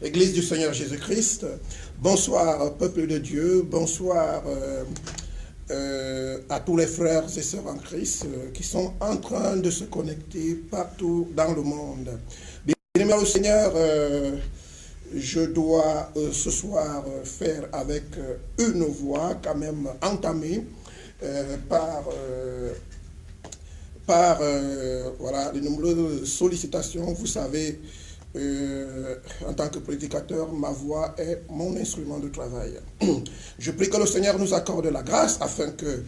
Église du Seigneur Jésus-Christ. Bonsoir, peuple de Dieu. Bonsoir à tous les frères et sœurs en Christ qui sont en train de se connecter partout dans le monde. Bien-aimé au Seigneur, je dois ce soir faire avec une voix quand même entamée par voilà, de nombreuses sollicitations. Vous savez, en tant que prédicateur, ma voix est mon instrument de travail. Je prie que le Seigneur nous accorde la grâce afin que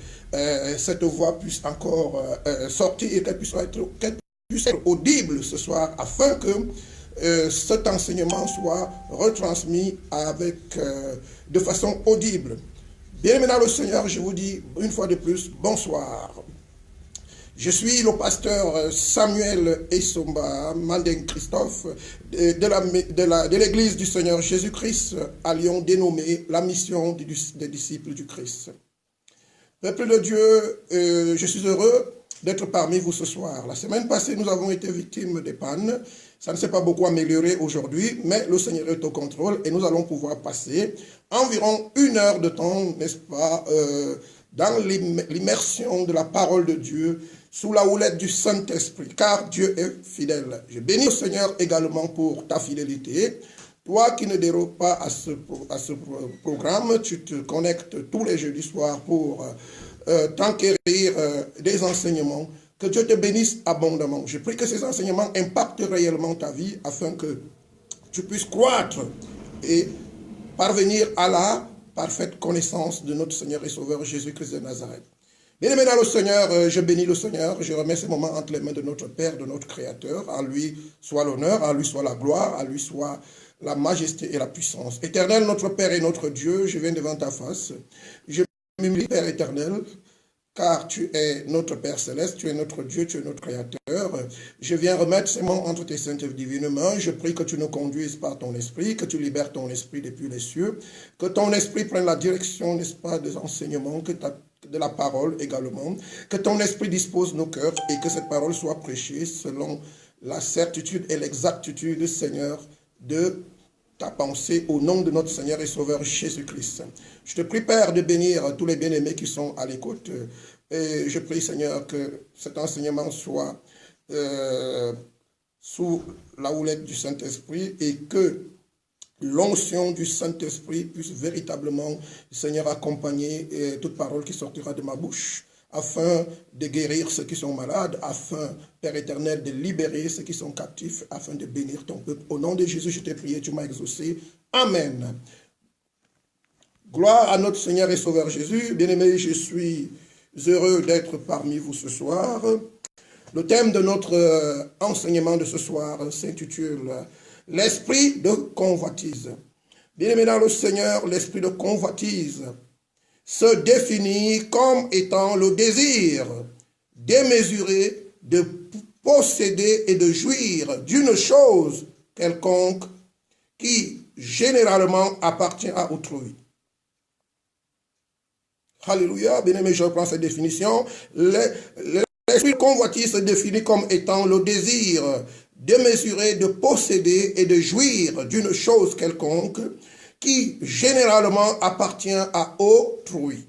cette voix puisse encore sortir et qu'elle puisse être audible ce soir, afin que cet enseignement soit retransmis de façon audible. Bien-aimé dans le Seigneur, je vous dis une fois de plus, bonsoir. Je suis le pasteur Samuel Essomba Mandeng Christophe de l'église du Seigneur Jésus-Christ à Lyon, dénommée la mission des disciples du Christ. Peuple de Dieu, je suis heureux d'être parmi vous ce soir. La semaine passée, nous avons été victimes des pannes. Ça ne s'est pas beaucoup amélioré aujourd'hui, mais le Seigneur est au contrôle et nous allons pouvoir passer environ 1 heure de temps, n'est-ce pas, dans l'immersion de la parole de Dieu, sous la houlette du Saint-Esprit, car Dieu est fidèle. Je bénis le Seigneur également pour ta fidélité. Toi qui ne déroges pas à ce programme, tu te connectes tous les jeudis soirs pour t'enquérir des enseignements. Que Dieu te bénisse abondamment. Je prie que ces enseignements impactent réellement ta vie afin que tu puisses croître et parvenir à la parfaite connaissance de notre Seigneur et Sauveur Jésus-Christ de Nazareth. Bien-aimé dans le Seigneur, je bénis le Seigneur, je remets ces moments entre les mains de notre Père, de notre Créateur. À lui soit l'honneur, à lui soit la gloire, à lui soit la majesté et la puissance. Éternel, notre Père et notre Dieu, je viens devant ta face. Je m'humilie, Père éternel, car tu es notre Père céleste, tu es notre Dieu, tu es notre Créateur. Je viens remettre ces mots entre tes saintes et divines mains. Je prie que tu nous conduises par ton esprit, que tu libères ton esprit depuis les cieux, que ton esprit prenne la direction, n'est-ce pas, des enseignements, de la parole également, que ton esprit dispose nos cœurs et que cette parole soit prêchée selon la certitude et l'exactitude, Seigneur, de ta pensée au nom de notre Seigneur et Sauveur Jésus-Christ. Je te prie, Père, de bénir tous les bien-aimés qui sont à l'écoute. Et je prie, Seigneur, que cet enseignement soit sous la houlette du Saint-Esprit et que l'onction du Saint-Esprit puisse véritablement, Seigneur, accompagner toute parole qui sortira de ma bouche, afin de guérir ceux qui sont malades, afin, Père éternel, de libérer ceux qui sont captifs, afin de bénir ton peuple. Au nom de Jésus, je t'ai prié, tu m'as exaucé. Amen. Gloire à notre Seigneur et Sauveur Jésus. Bien-aimé, je suis heureux d'être parmi vous ce soir. Le thème de notre enseignement de ce soir s'intitule « L'esprit de convoitise ». Bien-aimé dans le Seigneur, l'esprit de convoitise se définit comme étant le désir démesuré de posséder et de jouir d'une chose quelconque qui généralement appartient à autrui. Alléluia, bien-aimé, je reprends cette définition. L'esprit de convoitise se définit comme étant le désir démesuré de posséder et de jouir d'une chose quelconque qui généralement appartient à autrui.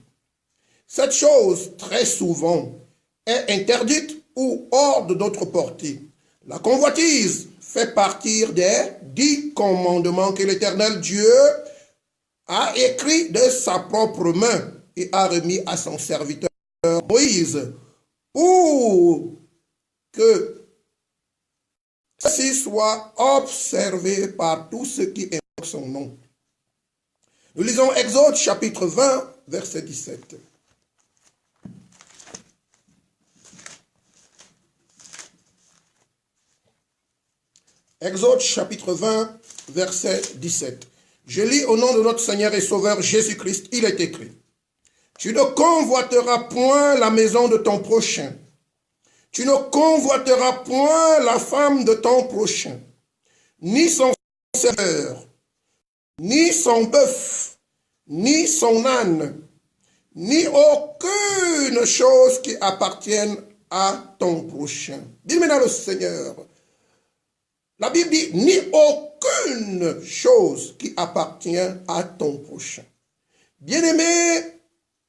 Cette chose, très souvent, est interdite ou hors de notre portée. La convoitise fait partie des 10 commandements que l'Éternel Dieu a écrits de sa propre main et a remis à son serviteur Moïse pour que ceci soit observé par tous ceux qui invoquent son nom. Nous lisons Exode chapitre 20, verset 17. Exode chapitre 20, verset 17. Je lis au nom de notre Seigneur et Sauveur Jésus-Christ, il est écrit. Tu ne convoiteras point la maison de ton prochain. Tu ne convoiteras point la femme de ton prochain, ni son serviteur, ni son bœuf, ni son âne, ni aucune chose qui appartienne à ton prochain. Dis-moi dans le Seigneur. La Bible dit, ni aucune une chose qui appartient à ton prochain. Bien-aimé,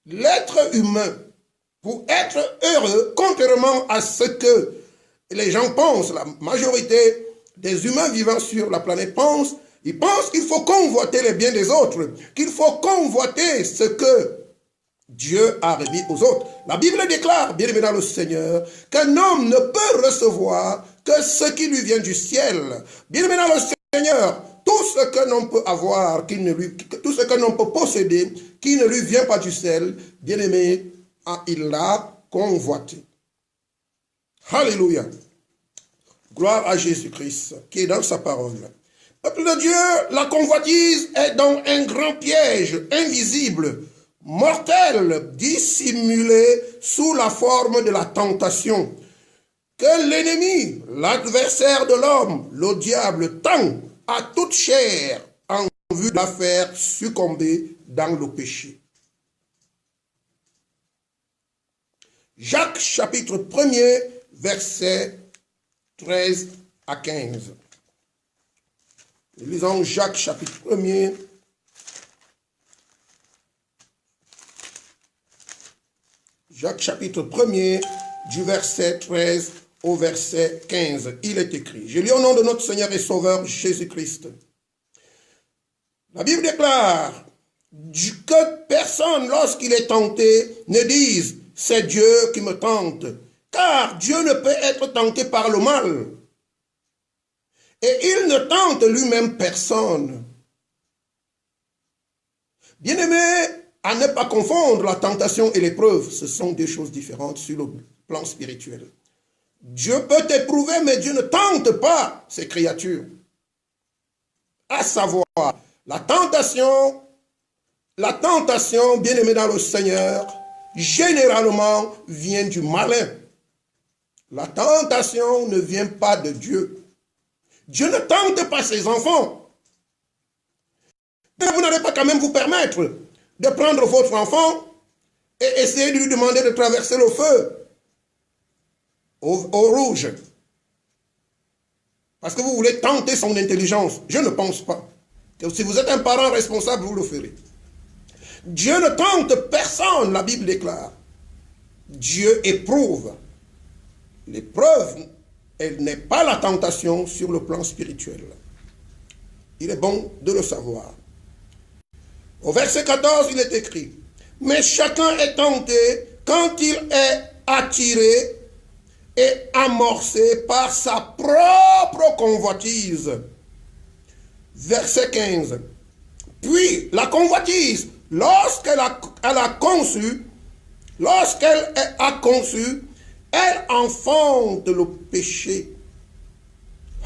l'être humain, pour être heureux, contrairement à ce que les gens pensent, la majorité des humains vivant sur la planète pensent, ils pensent qu'il faut convoiter les biens des autres, qu'il faut convoiter ce que Dieu a remis aux autres. La Bible déclare, bien aimé dans le Seigneur, qu'un homme ne peut recevoir que ce qui lui vient du ciel. Bien aimé dans le Seigneur, tout ce que l'on peut avoir, tout ce que l'on peut posséder, qui ne lui vient pas du ciel, bien aimé, il l'a convoité. Alléluia. Gloire à Jésus-Christ, qui est dans sa parole. Peuple de Dieu, la convoitise est dans un grand piège invisible, mortel, dissimulé sous la forme de la tentation, que l'ennemi, l'adversaire de l'homme, le diable, tend à toute chair en vue de la faire succomber dans le péché. Jacques chapitre 1er, versets 13 à 15. Lisons Jacques chapitre 1er. Jacques chapitre 1er, du verset 13 au verset 15. Il est écrit. Je lis au nom de notre Seigneur et Sauveur Jésus-Christ. La Bible déclare que personne, lorsqu'il est tenté, ne dise « c'est Dieu qui me tente ». Car Dieu ne peut être tenté par le mal. Et il ne tente lui-même personne. Bien-aimé, à ne pas confondre la tentation et l'épreuve, ce sont deux choses différentes sur le plan spirituel. Dieu peut t'éprouver, mais Dieu ne tente pas ses créatures. À savoir, la tentation, bien-aimé dans le Seigneur, généralement vient du malin. La tentation ne vient pas de Dieu. Dieu ne tente pas ses enfants. Mais vous n'allez pas quand même vous permettre de prendre votre enfant et essayer de lui demander de traverser le feu au rouge. Parce que vous voulez tenter son intelligence. Je ne pense pas. Que si vous êtes un parent responsable, vous le ferez. Dieu ne tente personne, la Bible déclare. Dieu éprouve. L'épreuve, elle n'est pas la tentation sur le plan spirituel. Il est bon de le savoir. Au verset 14, il est écrit, « Mais chacun est tenté quand il est attiré et amorcé par sa propre convoitise. » Verset 15. « Puis la convoitise, lorsqu'elle a conçu, elle enfante le péché. »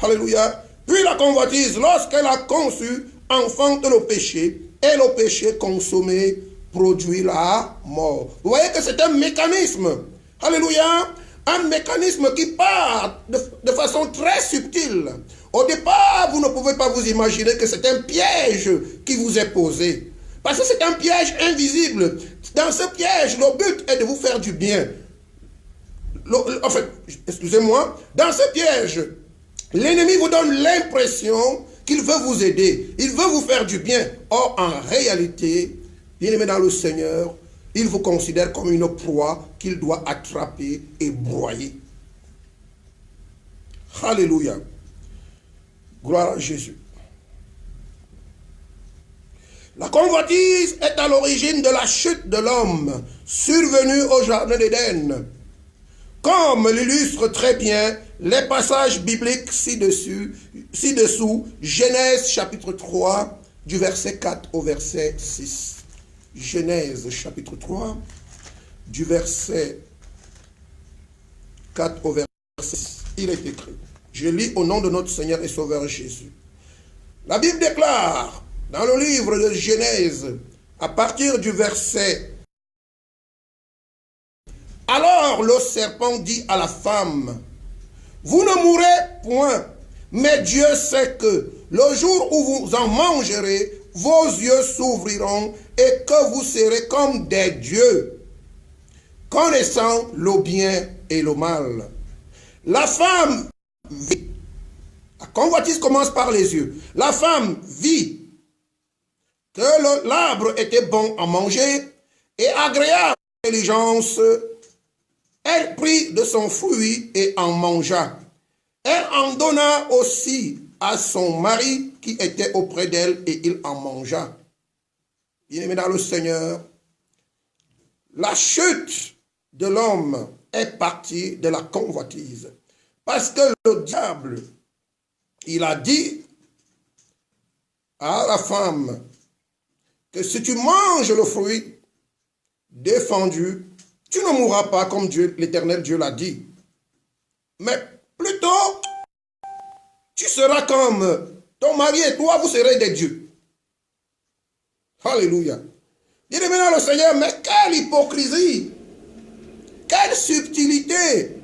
Alléluia. Puis la convoitise, lorsqu'elle a conçu, enfante le péché, et le péché consommé produit la mort. Vous voyez que c'est un mécanisme. Alléluia. Un mécanisme qui part de façon très subtile. Au départ, vous ne pouvez pas vous imaginer que c'est un piège qui vous est posé. Parce que c'est un piège invisible. Dans ce piège, le but est de vous faire du bien. En fait, excusez-moi, dans ce piège, l'ennemi vous donne l'impression qu'il veut vous aider, il veut vous faire du bien. Or, en réalité, bien-aimé dans le Seigneur, il vous considère comme une proie qu'il doit attraper et broyer. Alléluia. Gloire à Jésus. La convoitise est à l'origine de la chute de l'homme, survenue au jardin d'Éden. Comme l'illustre très bien les passages bibliques ci-dessous, Genèse chapitre 3, du verset 4 au verset 6. Genèse chapitre 3, du verset 4 au verset 6. Il est écrit, je lis au nom de notre Seigneur et Sauveur Jésus. La Bible déclare, dans le livre de Genèse, à partir du verset, alors le serpent dit à la femme, vous ne mourrez point, mais Dieu sait que le jour où vous en mangerez, vos yeux s'ouvriront et que vous serez comme des dieux, connaissant le bien et le mal. La femme vit à convoitise commence par les yeux. La femme vit que l'arbre était bon à manger et agréable à l'intelligence. Elle prit de son fruit et en mangea. Elle en donna aussi à son mari qui était auprès d'elle et il en mangea. Bien-aimé dans le Seigneur, la chute de l'homme est partie de la convoitise. Parce que le diable, il a dit à la femme que si tu manges le fruit défendu, tu ne mourras pas comme Dieu, l'Éternel Dieu l'a dit. Mais plutôt, tu seras comme ton mari et toi, vous serez des dieux. Alléluia. Dis-le maintenant le Seigneur, mais quelle hypocrisie, quelle subtilité.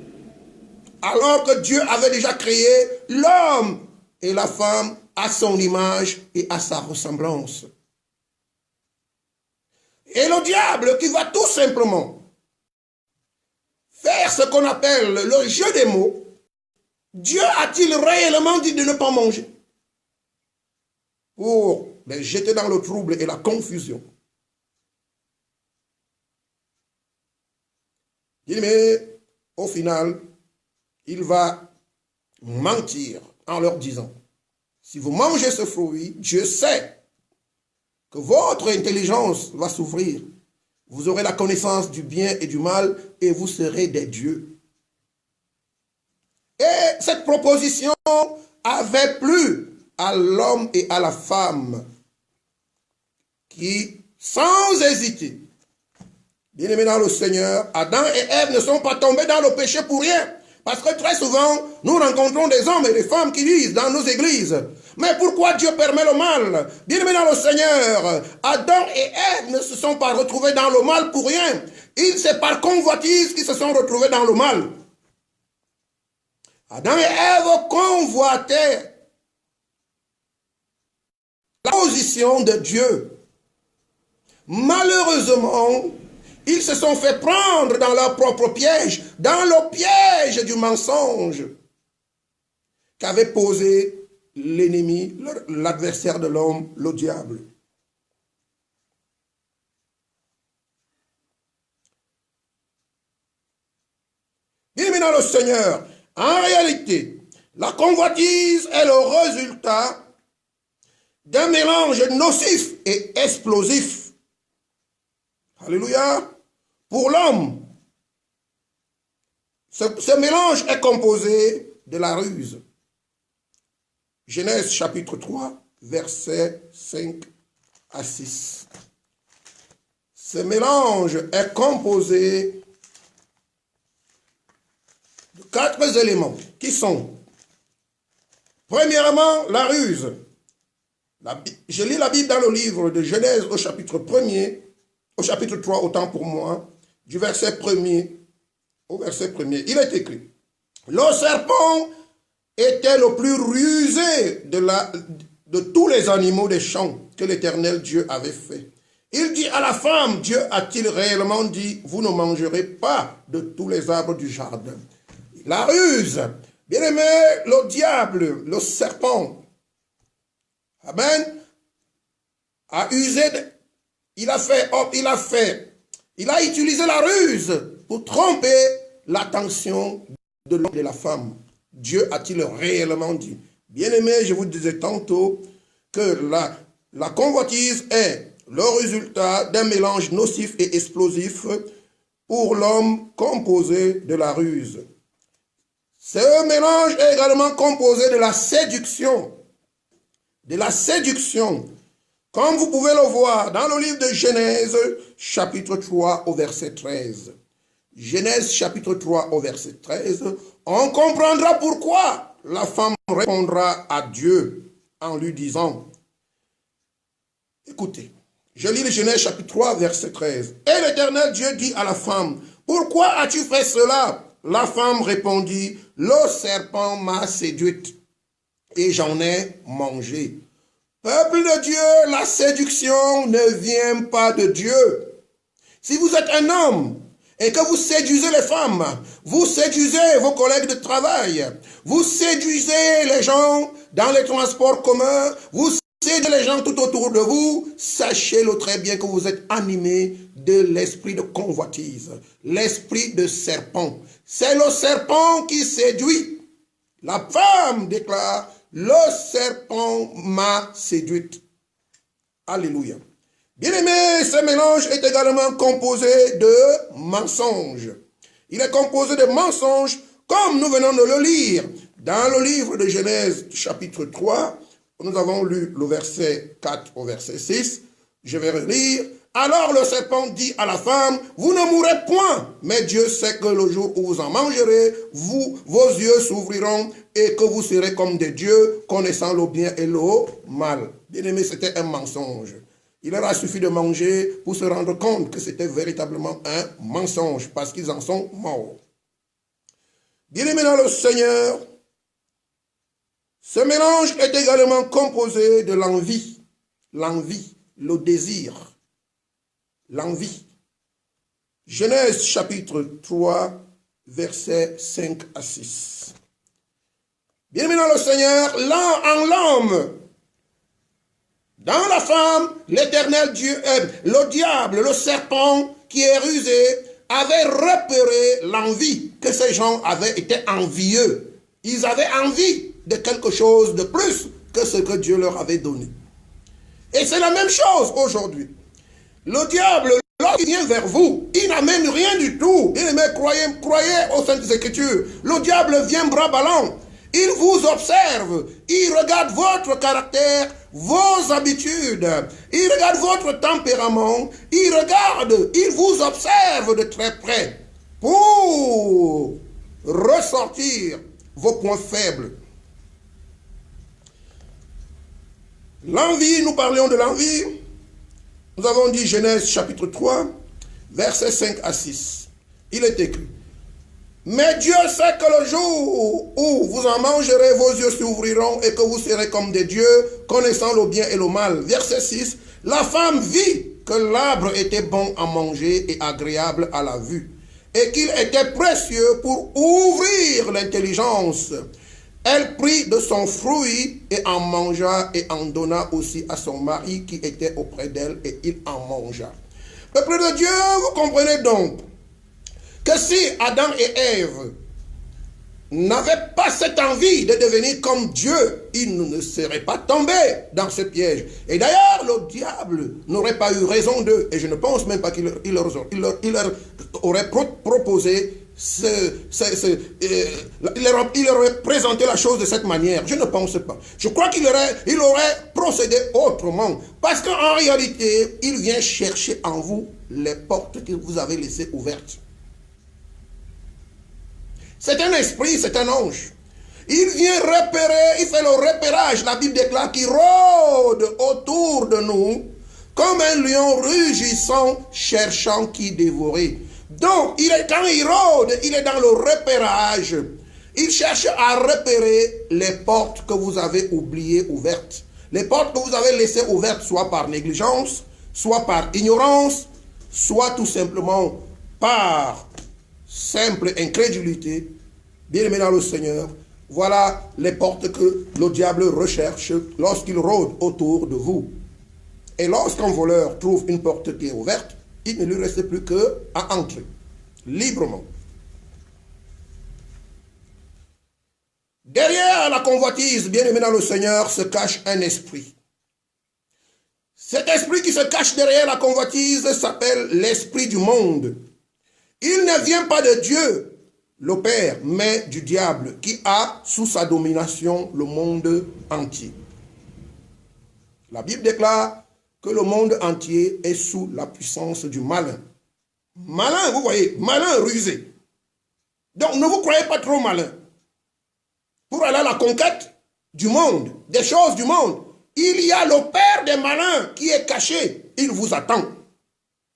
Alors que Dieu avait déjà créé l'homme et la femme à son image et à sa ressemblance. Et le diable qui va tout simplement faire ce qu'on appelle le jeu des mots, Dieu a-t-il réellement dit de ne pas manger? Pour les jeter dans le trouble et la confusion. Mais au final, il va mentir en leur disant, si vous mangez ce fruit, Dieu sait que votre intelligence va s'ouvrir. Vous aurez la connaissance du bien et du mal et vous serez des dieux. Et cette proposition avait plu à l'homme et à la femme qui, sans hésiter, bien-aimés dans le Seigneur, Adam et Ève ne sont pas tombés dans le péché pour rien. Parce que très souvent, nous rencontrons des hommes et des femmes qui disent dans nos églises, mais pourquoi Dieu permet le mal? Bien-aimés dans le Seigneur, Adam et Ève ne se sont pas retrouvés dans le mal pour rien. C'est par convoitise qu'ils se sont retrouvés dans le mal. Adam et Ève convoitaient la position de Dieu. Malheureusement, ils se sont fait prendre dans leur propre piège, dans le piège du mensonge qu'avait posé l'ennemi, l'adversaire de l'homme, le diable. Bien-aimés dans le Seigneur, en réalité, la convoitise est le résultat d'un mélange nocif et explosif. Alléluia. Pour l'homme, ce mélange est composé de la ruse. Genèse chapitre 3, versets 5 à 6. Ce mélange est composé de 4 éléments qui sont, premièrement, la ruse. Je lis la Bible dans le livre de Genèse au chapitre 1er, au chapitre 3, autant pour moi, du verset 1er au verset 1er. Il est écrit, le serpent était le plus rusé de tous les animaux des champs que l'Éternel Dieu avait fait. Il dit à la femme, Dieu a-t-il réellement dit, vous ne mangerez pas de tous les arbres du jardin? La ruse, bien aimé, le diable, le serpent, amen, a usé, il a utilisé la ruse pour tromper l'attention de l'homme et de la femme. Dieu a-t-il réellement dit? Bien aimé, je vous disais tantôt que la convoitise est le résultat d'un mélange nocif et explosif pour l'homme composé de la ruse. Ce mélange est également composé de la séduction. De la séduction. Comme vous pouvez le voir dans le livre de Genèse, chapitre 3 au verset 13. Genèse chapitre 3 au verset 13, on comprendra pourquoi la femme répondra à Dieu en lui disant, écoutez, je lis le Genèse chapitre 3 verset 13. Et l'Éternel Dieu dit à la femme, pourquoi as-tu fait cela? La femme répondit, le serpent m'a séduite et j'en ai mangé. Peuple de Dieu, la séduction ne vient pas de Dieu. Si vous êtes un homme et que vous séduisez les femmes, vous séduisez vos collègues de travail, vous séduisez les gens dans les transports communs, vous séduisez les gens tout autour de vous, sachez-le très bien que vous êtes animés de l'esprit de convoitise, l'esprit de serpent. C'est le serpent qui séduit. La femme déclare, le serpent m'a séduite. Alléluia. Bien-aimé, ce mélange est également composé de mensonges. Il est composé de mensonges, comme nous venons de le lire. Dans le livre de Genèse, chapitre 3, nous avons lu le verset 4 au verset 6. Je vais relire. Alors le serpent dit à la femme, vous ne mourrez point, mais Dieu sait que le jour où vous en mangerez, vos yeux s'ouvriront et que vous serez comme des dieux, connaissant le bien et le mal. Bien-aimé, c'était un mensonge. Il leur a suffi de manger pour se rendre compte que c'était véritablement un mensonge, parce qu'ils en sont morts. Bien-aimé dans le Seigneur, ce mélange est également composé de l'envie, le désir, l'envie. Genèse chapitre 3, versets 5 à 6. Bien-aimé dans le Seigneur, en l'homme, dans la femme, l'éternel Dieu, le diable, le serpent qui est rusé, avait repéré l'envie, que ces gens avaient été envieux. Ils avaient envie de quelque chose de plus que ce que Dieu leur avait donné. Et c'est la même chose aujourd'hui. Le diable, lorsqu'il vient vers vous, il n'amène rien du tout. Bien-aimé, croyez aux Saintes Écritures. Le diable vient bras ballants. Il vous observe, il regarde votre caractère, vos habitudes, il regarde votre tempérament, il vous observe de très près pour ressortir vos points faibles. L'envie, nous parlions de l'envie, nous avons dit Genèse chapitre 3, versets 5 à 6. Il est écrit. Mais Dieu sait que le jour où vous en mangerez, vos yeux s'ouvriront et que vous serez comme des dieux, connaissant le bien et le mal. Verset 6. La femme vit que l'arbre était bon à manger et agréable à la vue, et qu'il était précieux pour ouvrir l'intelligence. Elle prit de son fruit et en mangea et en donna aussi à son mari qui était auprès d'elle et il en mangea. Peuple de Dieu, vous comprenez donc que si Adam et Ève n'avaient pas cette envie de devenir comme Dieu, ils ne seraient pas tombés dans ce piège. Et d'ailleurs, le diable n'aurait pas eu raison d'eux. Et je ne pense même pas qu'il leur aurait proposé, il leur aurait présenté la chose de cette manière. Je ne pense pas. Je crois qu'il aurait procédé autrement. Parce qu'en réalité, il vient chercher en vous les portes que vous avez laissées ouvertes. C'est un esprit, c'est un ange. Il vient repérer, il fait le repérage. La Bible déclare qu'il rôde autour de nous comme un lion rugissant, cherchant qui dévorer. Donc, quand il rôde, il est dans le repérage. Il cherche à repérer les portes que vous avez oubliées ouvertes. Les portes que vous avez laissées ouvertes, soit par négligence, soit par ignorance, soit tout simplement par simple incrédulité. Bien-aimé dans le Seigneur, voilà les portes que le diable recherche lorsqu'il rôde autour de vous. Et lorsqu'un voleur trouve une porte qui est ouverte, il ne lui reste plus qu'à entrer librement. Derrière la convoitise, bien-aimé dans le Seigneur, se cache un esprit. Cet esprit qui se cache derrière la convoitise s'appelle l'esprit du monde. Il ne vient pas de Dieu, le Père, mais du diable, qui a sous sa domination le monde entier. La Bible déclare que le monde entier est sous la puissance du malin. Malin, vous voyez, malin rusé. Donc ne vous croyez pas trop malin. Pour aller à la conquête du monde, des choses du monde, il y a le Père des malins qui est caché. Il vous attend.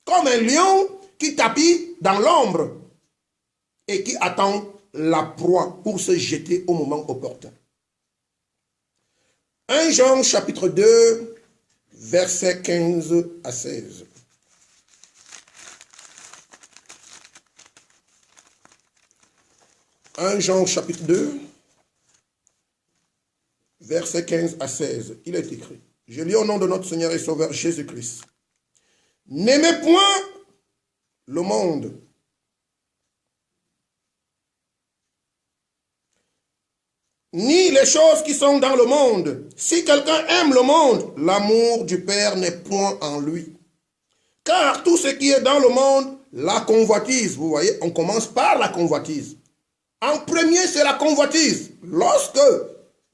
Comme un lion qui tapit dans l'ombre et qui attend la proie pour se jeter au moment opportun. 1 Jean chapitre 2, versets 15 à 16. 1 Jean chapitre 2, versets 15 à 16. Il est écrit. Je lis au nom de notre Seigneur et Sauveur Jésus-Christ. N'aimez point le monde, ni les choses qui sont dans le monde. Si quelqu'un aime le monde, l'amour du Père n'est point en lui. Car tout ce qui est dans le monde, la convoitise. Vous voyez, on commence par la convoitise. En premier, c'est la convoitise. Lorsque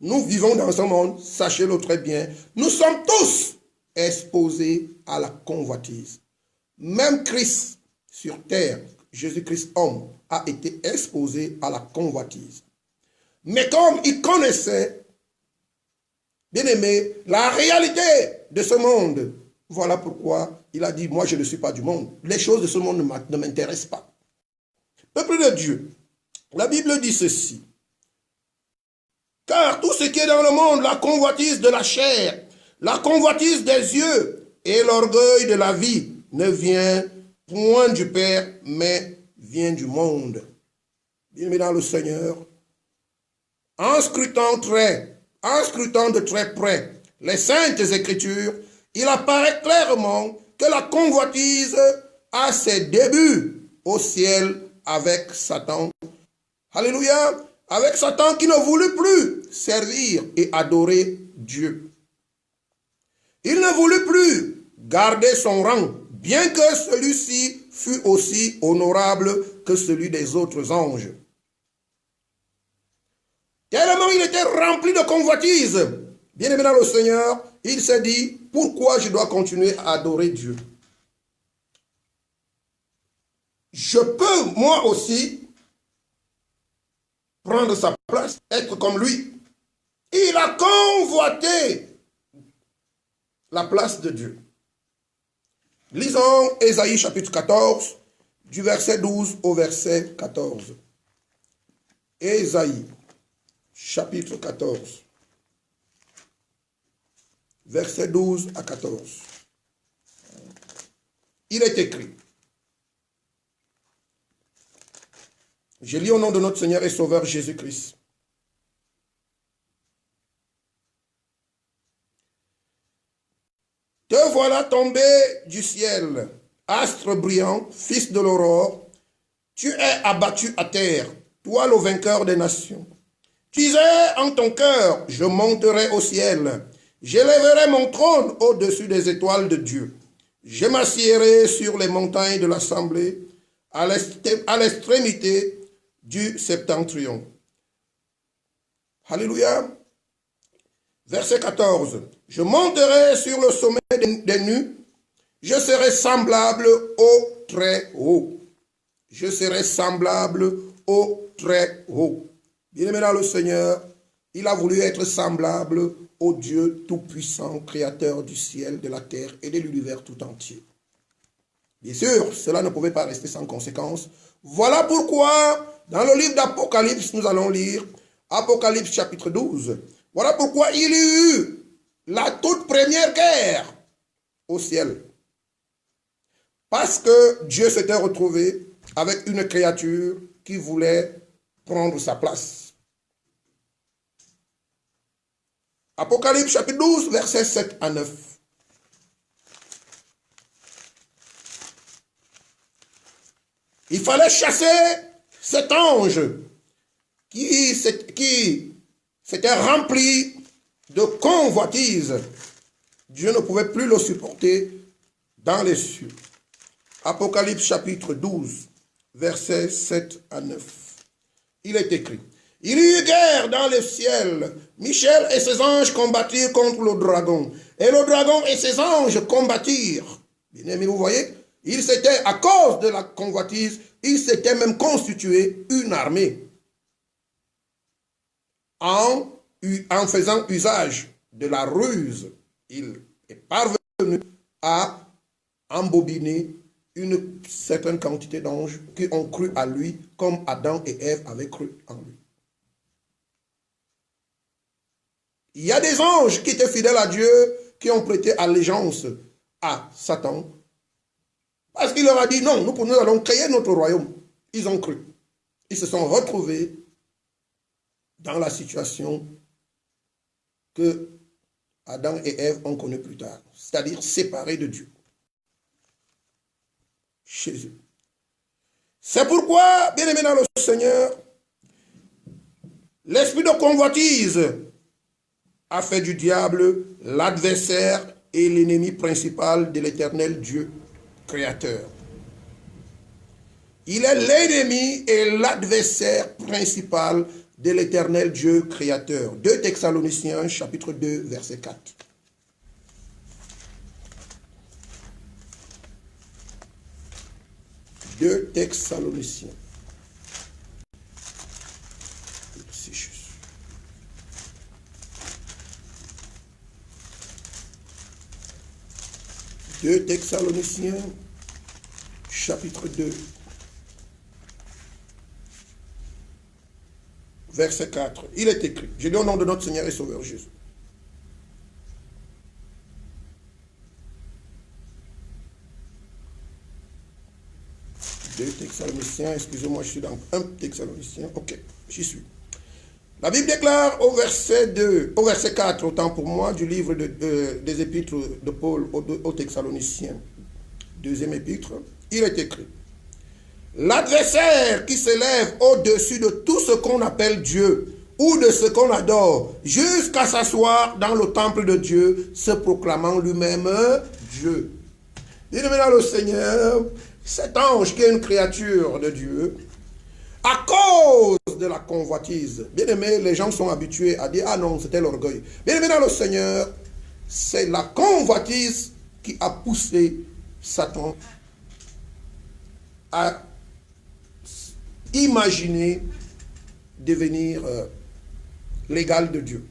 nous vivons dans ce monde, sachez-le très bien, nous sommes tous exposés à la convoitise. Même Christ sur terre, Jésus-Christ homme, a été exposé à la convoitise. Mais comme il connaissait, bien aimé, la réalité de ce monde, voilà pourquoi il a dit, moi je ne suis pas du monde. Les choses de ce monde ne m'intéressent pas. Peuple de Dieu, la Bible dit ceci. Car tout ce qui est dans le monde, la convoitise de la chair, la convoitise des yeux et l'orgueil de la vie ne vient point du Père, mais vient du monde. Bien-aimé dans le Seigneur, en scrutant de très près les saintes écritures, il apparaît clairement que la convoitise a ses débuts au ciel avec Satan. Alléluia! Avec Satan qui ne voulut plus servir et adorer Dieu. Il ne voulut plus garder son rang, bien que celui-ci fût aussi honorable que celui des autres anges. Tellement il était rempli de convoitise. Bien aimé dans le Seigneur, il s'est dit, pourquoi je dois continuer à adorer Dieu? Je peux, moi aussi, prendre sa place, être comme lui. Il a convoité la place de Dieu. Lisons Ésaïe chapitre 14, du verset 12 au verset 14. Ésaïe chapitre 14, verset 12 à 14. Il est écrit. Je lis au nom de notre Seigneur et Sauveur Jésus-Christ. Te voilà tombé du ciel, astre brillant, fils de l'aurore. Tu es abattu à terre, toi le vainqueur des nations. Tu disais en ton cœur, je monterai au ciel. J'élèverai mon trône au-dessus des étoiles de Dieu. Je m'assiérai sur les montagnes de l'assemblée, à l'extrémité du septentrion. Alléluia. Verset 14. Je monterai sur le sommet des nues. Je serai semblable au très haut. Je serai semblable au très haut. Bien-aimé dans le Seigneur, il a voulu être semblable au Dieu tout-puissant, créateur du ciel, de la terre et de l'univers tout entier. Bien sûr, cela ne pouvait pas rester sans conséquence. Voilà pourquoi, dans le livre d'Apocalypse, nous allons lire Apocalypse chapitre 12. Voilà pourquoi il y eut la toute première guerre au ciel. Parce que Dieu s'était retrouvé avec une créature qui voulait prendre sa place. Apocalypse chapitre 12, versets 7 à 9. Il fallait chasser cet ange qui s'était rempli de convoitise. Dieu ne pouvait plus le supporter dans les cieux. Apocalypse chapitre 12, versets 7 à 9. Il est écrit. Il y eut guerre dans le ciel. Michel et ses anges combattirent contre le dragon. Et le dragon et ses anges combattirent. Bien aimé, vous voyez, il s'était, à cause de la convoitise, il s'était même constitué une armée. En faisant usage de la ruse, il est parvenu à embobiner une certaine quantité d'anges qui ont cru à lui, comme Adam et Ève avaient cru en lui. Il y a des anges qui étaient fidèles à Dieu, qui ont prêté allégeance à Satan, parce qu'il leur a dit, non, nous allons créer notre royaume. Ils ont cru. Ils se sont retrouvés dans la situation que Adam et Ève ont connue plus tard, c'est-à-dire séparés de Dieu, chez eux. C'est pourquoi, bien aimé dans le Seigneur, l'esprit de convoitise a fait du diable l'adversaire et l'ennemi principal de l'Éternel Dieu créateur. Il est l'ennemi et l'adversaire principal de l'Éternel Dieu créateur. 2 Thessaloniciens, chapitre 2, verset 4. Deux Thessaloniciens. C'est juste. Deux Thessaloniciens, chapitre 2, verset 4. Il est écrit, je lis au nom de notre Seigneur et Sauveur Jésus. Deux Thessaloniciens, excusez-moi, je suis dans un Thessalonicien. Ok, j'y suis. La Bible déclare au verset 4, autant pour moi, du livre des épîtres de Paul aux Thessaloniciens, deuxième épître, il est écrit: l'adversaire qui s'élève au-dessus de tout ce qu'on appelle Dieu ou de ce qu'on adore, jusqu'à s'asseoir dans le temple de Dieu, se proclamant lui-même Dieu. Bien-aimé dans le Seigneur, cet ange qui est une créature de Dieu, à cause de la convoitise, bien aimé, les gens sont habitués à dire, ah non, c'était l'orgueil. Bien aimé dans le Seigneur, c'est la convoitise qui a poussé Satan à imaginer devenir l'égal de Dieu.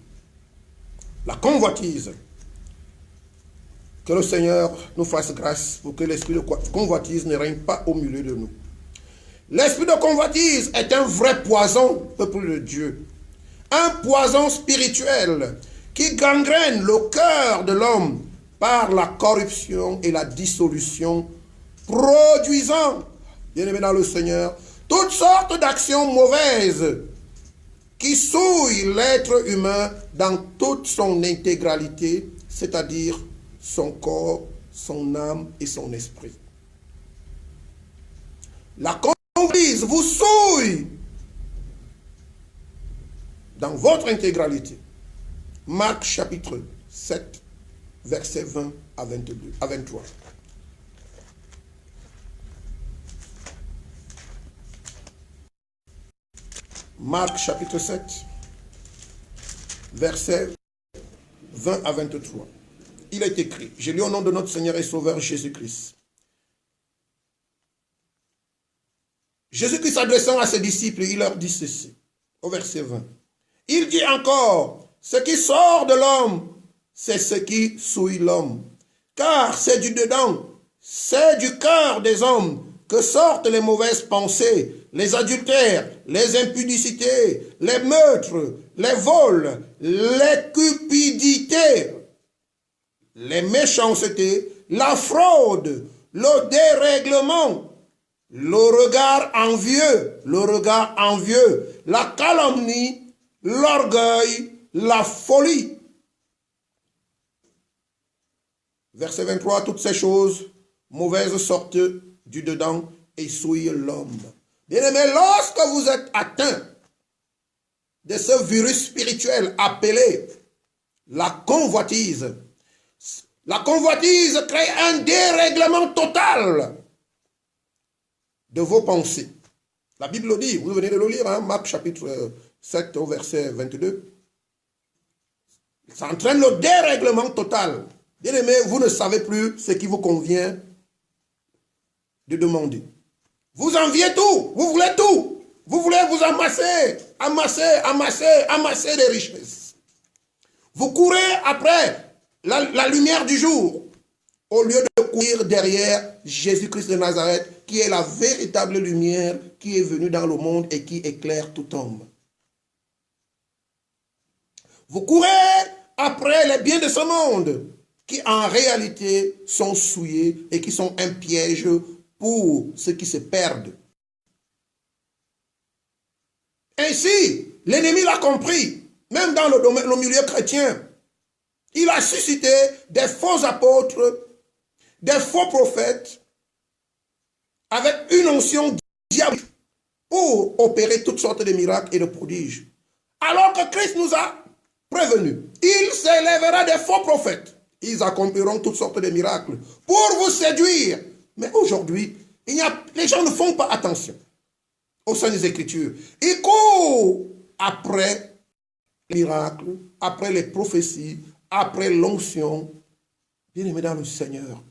La convoitise. Que le Seigneur nous fasse grâce pour que l'esprit de convoitise ne règne pas au milieu de nous. L'esprit de convoitise est un vrai poison, peuple de Dieu. Un poison spirituel qui gangrène le cœur de l'homme par la corruption et la dissolution, produisant, bien aimé dans le Seigneur, toutes sortes d'actions mauvaises qui souillent l'être humain dans toute son intégralité, c'est-à-dire son corps, son âme et son esprit. La convoitise vous souille dans votre intégralité. Marc chapitre 7, versets 20 à 22, à 23. Marc chapitre 7, versets 20 à 23. Il est écrit, je lis au nom de notre Seigneur et Sauveur Jésus-Christ. Jésus-Christ s'adressant à ses disciples, il leur dit ceci, au verset 20. Il dit encore, ce qui sort de l'homme, c'est ce qui souille l'homme. Car c'est du dedans, c'est du cœur des hommes que sortent les mauvaises pensées, les adultères, les impudicités, les meurtres, les vols, les cupidités, les méchancetés, la fraude, le dérèglement, le regard envieux, la calomnie, l'orgueil, la folie. Verset 23, toutes ces choses mauvaises sortent du dedans et souillent l'homme. Bien-aimé, lorsque vous êtes atteint de ce virus spirituel appelé la convoitise crée un dérèglement total de vos pensées. La Bible le dit, vous venez de le lire, hein, Marc chapitre 7 au verset 22. Ça entraîne le dérèglement total. Bien aimé, vous ne savez plus ce qui vous convient de demander. Vous enviez tout, vous voulez tout. Vous voulez vous amasser des richesses. Vous courez après la lumière du jour, au lieu de courir derrière Jésus-Christ de Nazareth, qui est la véritable lumière qui est venue dans le monde et qui éclaire tout homme. Vous courez après les biens de ce monde, qui en réalité sont souillés et qui sont un piège pour ceux qui se perdent. Ainsi, l'ennemi l'a compris, même dans le milieu chrétien. Il a suscité des faux apôtres, des faux prophètes, avec une onction diabolique pour opérer toutes sortes de miracles et de prodiges. Alors que Christ nous a prévenus, il s'élèvera des faux prophètes. Ils accompliront toutes sortes de miracles pour vous séduire. Mais aujourd'hui, les gens ne font pas attention au sein des Écritures. Ils courent après les miracles, après les prophéties, après l'onction. Bien-aimé dans le Seigneur,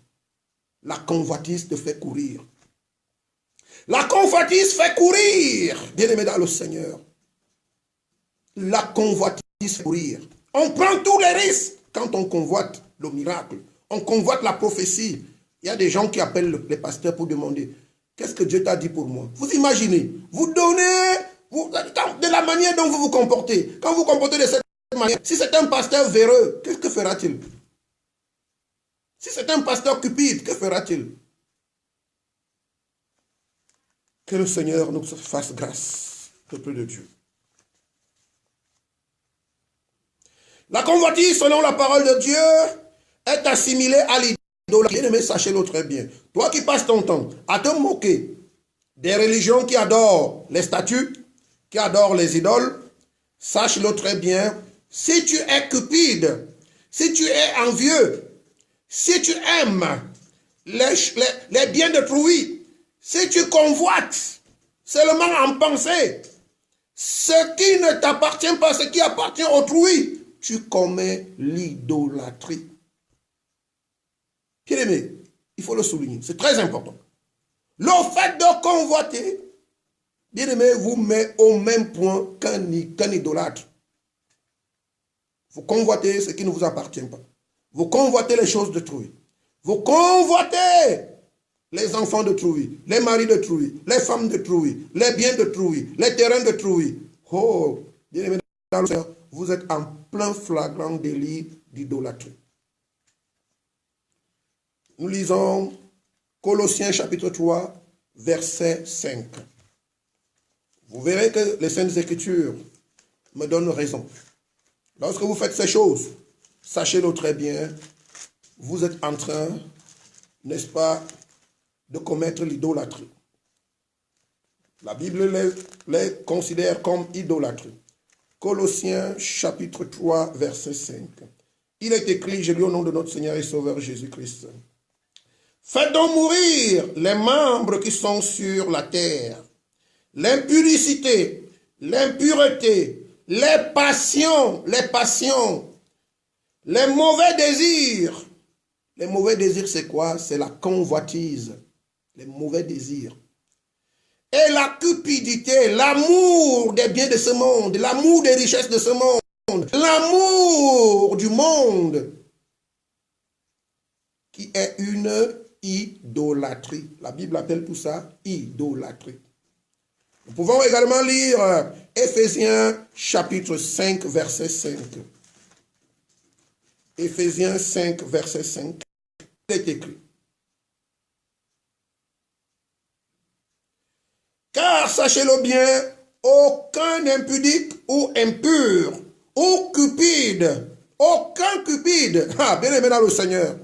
la convoitise te fait courir. La convoitise fait courir, bien-aimé dans le Seigneur. La convoitise fait courir. On prend tous les risques quand on convoite le miracle. On convoite la prophétie. Il y a des gens qui appellent les pasteurs pour demander « Qu'est-ce que Dieu t'a dit pour moi ?» Vous imaginez, vous donnez, de la manière dont vous vous comportez. Quand vous vous comportez de cette manière, si c'est un pasteur véreux, qu'est-ce que fera-t-il? Si c'est un pasteur cupide, que fera-t-il? Que le Seigneur nous fasse grâce, peuple de Dieu. La convoitise, selon la parole de Dieu, est assimilée à l'idolâtrie. Bien-aimé, sachez-le très bien. Toi qui passes ton temps à te moquer des religions qui adorent les statues, qui adorent les idoles, sache-le très bien. Si tu es cupide, si tu es envieux, si tu aimes les biens d'autrui, si tu convoites seulement en pensée ce qui ne t'appartient pas, ce qui appartient à autrui, tu commets l'idolâtrie. Bien-aimé, il faut le souligner, c'est très important. Le fait de convoiter, bien-aimé, vous met au même point qu'un idolâtre. Vous convoitez ce qui ne vous appartient pas. Vous convoitez les choses d'autrui. Vous convoitez les enfants d'autrui, les maris d'autrui, les femmes d'autrui, les biens d'autrui, les terrains d'autrui. Oh, bien-aimé, vous êtes en plein flagrant délit d'idolâtrie. Nous lisons Colossiens chapitre 3, verset 5. Vous verrez que les Saintes Écritures me donnent raison. Lorsque vous faites ces choses, sachez-le très bien, vous êtes en train, n'est-ce pas, de commettre l'idolâtrie. La Bible les considère comme idolâtrie. Colossiens chapitre 3, verset 5. Il est écrit, je lis au nom de notre Seigneur et Sauveur Jésus-Christ. Faites donc mourir les membres qui sont sur la terre, l'impudicité, l'impureté, les passions, les mauvais désirs. Les mauvais désirs, c'est quoi? C'est la convoitise. Les mauvais désirs. Et la cupidité, l'amour des biens de ce monde, l'amour des richesses de ce monde, l'amour du monde, qui est une idolâtrie. La Bible appelle tout ça idolâtrie. Nous pouvons également lire Éphésiens chapitre 5, verset 5. Éphésiens 5, verset 5. Il est écrit. Car sachez-le bien, aucun impudique ou impur ou cupide, aucun cupide, bien aimé dans le Seigneur.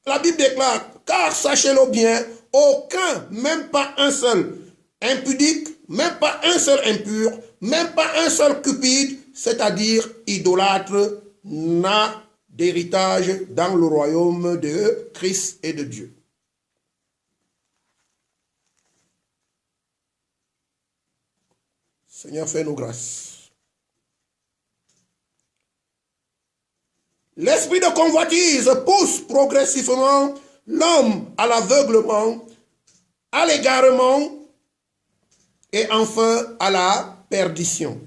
La Bible déclare, car sachez-le bien, aucun, même pas un seul impudique, même pas un seul impur, même pas un seul cupide, c'est-à-dire idolâtre, n'a d'héritage dans le royaume de Christ et de Dieu. Seigneur, fais-nous grâce. L'esprit de convoitise pousse progressivement l'homme à l'aveuglement, à l'égarement et enfin à la perdition.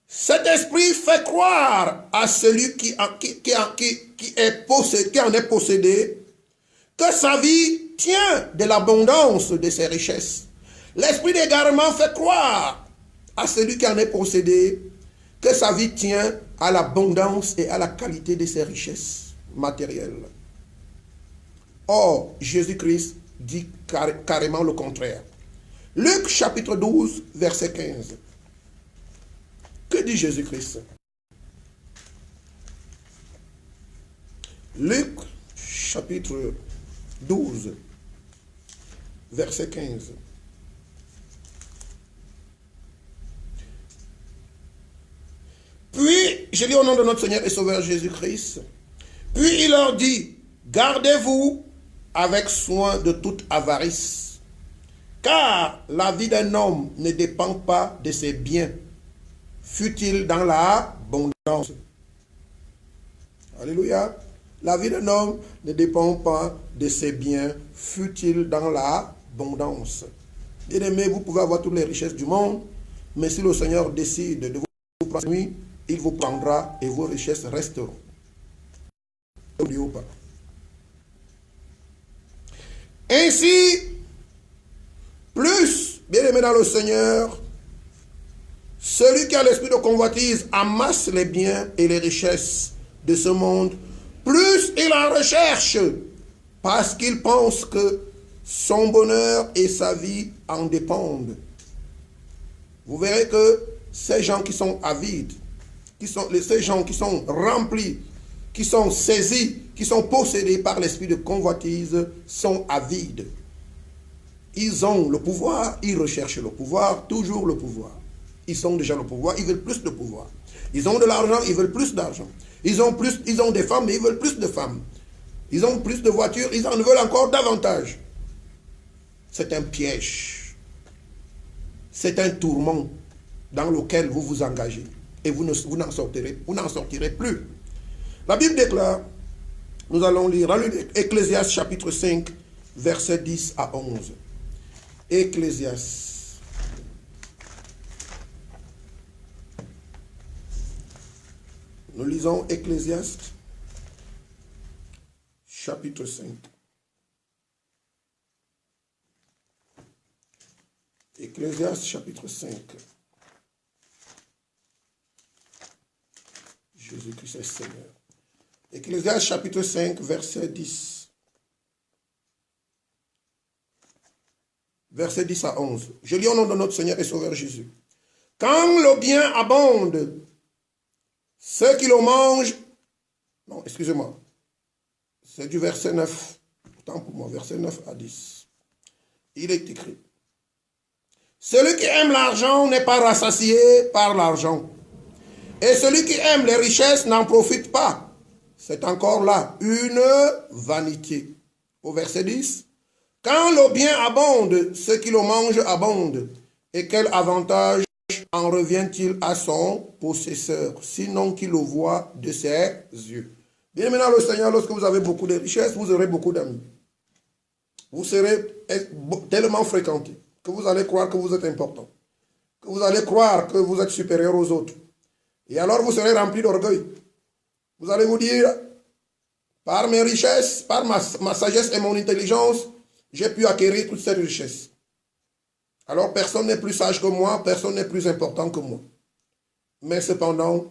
Cet esprit fait croire à celui qui en est possédé que sa vie tient de l'abondance de ses richesses. L'esprit d'égarement fait croire à celui qui en est possédé que sa vie tient à l'abondance et à la qualité de ses richesses matérielles. Or, Jésus-Christ dit carrément le contraire. Luc chapitre 12, verset 15. Que dit Jésus-Christ? Luc, chapitre 12, verset 15. Puis, je lis au nom de notre Seigneur et Sauveur Jésus-Christ. Puis il leur dit, gardez-vous avec soin de toute avarice, car la vie d'un homme ne dépend pas de ses biens, fût-il dans l'abondance. Alléluia. La vie d'un homme ne dépend pas de ses biens, fût-il dans l'abondance. Bien-aimés, vous pouvez avoir toutes les richesses du monde, mais si le Seigneur décide de vous prendre nuit, il vous prendra et vos richesses resteront. N'oubliez pas. Ainsi, plus, bien-aimé dans le Seigneur, celui qui a l'esprit de convoitise amasse les biens et les richesses de ce monde, plus il en recherche, parce qu'il pense que son bonheur et sa vie en dépendent. Vous verrez que ces gens qui sont avides, ces gens qui sont remplis, qui sont saisis, qui sont possédés par l'esprit de convoitise, sont avides. Ils ont le pouvoir, ils recherchent le pouvoir, toujours le pouvoir. Ils ont déjà le pouvoir, ils veulent plus de pouvoir. Ils ont de l'argent, ils veulent plus d'argent. Ils ont des femmes, mais ils veulent plus de femmes. Ils ont plus de voitures, ils en veulent encore davantage. C'est un piège. C'est un tourment dans lequel vous vous engagez. Et vous n'en sortirez plus. La Bible déclare, nous allons lire Ecclésiaste chapitre 5, versets 10 à 11. Ecclésiaste. Nous lisons Ecclésiaste chapitre 5. Ecclésiaste chapitre 5. Jésus-Christ est Seigneur. Ecclésiaste chapitre 5, verset 10. Verset 10 à 11. Je lis au nom de notre Seigneur et Sauveur Jésus. Quand le bien abonde, ceux qui le mangent... Non, excusez-moi. C'est du verset 9. Autant pour moi, verset 9 à 10. Il est écrit. Celui qui aime l'argent n'est pas rassasié par l'argent. Et celui qui aime les richesses n'en profite pas. C'est encore là une vanité. Au verset 10. Quand le bien abonde, ceux qui le mangent abondent. Et quel avantage en revient-il à son possesseur, sinon qu'il le voit de ses yeux? Bien maintenant, le Seigneur, lorsque vous avez beaucoup de richesses, vous aurez beaucoup d'amis. Vous serez tellement fréquentés que vous allez croire que vous êtes important. Que vous allez croire que vous êtes supérieur aux autres. Et alors vous serez rempli d'orgueil. Vous allez vous dire, par mes richesses, par ma sagesse et mon intelligence, j'ai pu acquérir toutes ces richesses. Alors personne n'est plus sage que moi, personne n'est plus important que moi. Mais cependant,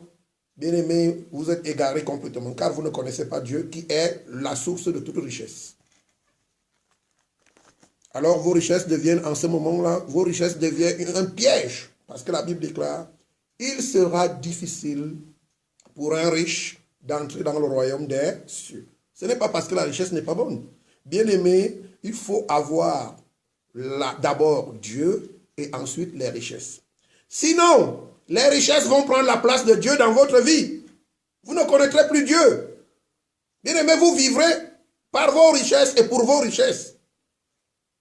bien-aimés, vous êtes égarés complètement, car vous ne connaissez pas Dieu qui est la source de toute richesse. Alors vos richesses deviennent, en ce moment-là, vos richesses deviennent un piège. Parce que la Bible déclare, il sera difficile pour un riche d'entrer dans le royaume des cieux. Ce n'est pas parce que la richesse n'est pas bonne. Bien-aimé, il faut avoir d'abord Dieu et ensuite les richesses. Sinon, les richesses vont prendre la place de Dieu dans votre vie. Vous ne connaîtrez plus Dieu. Bien-aimé, vous vivrez par vos richesses et pour vos richesses.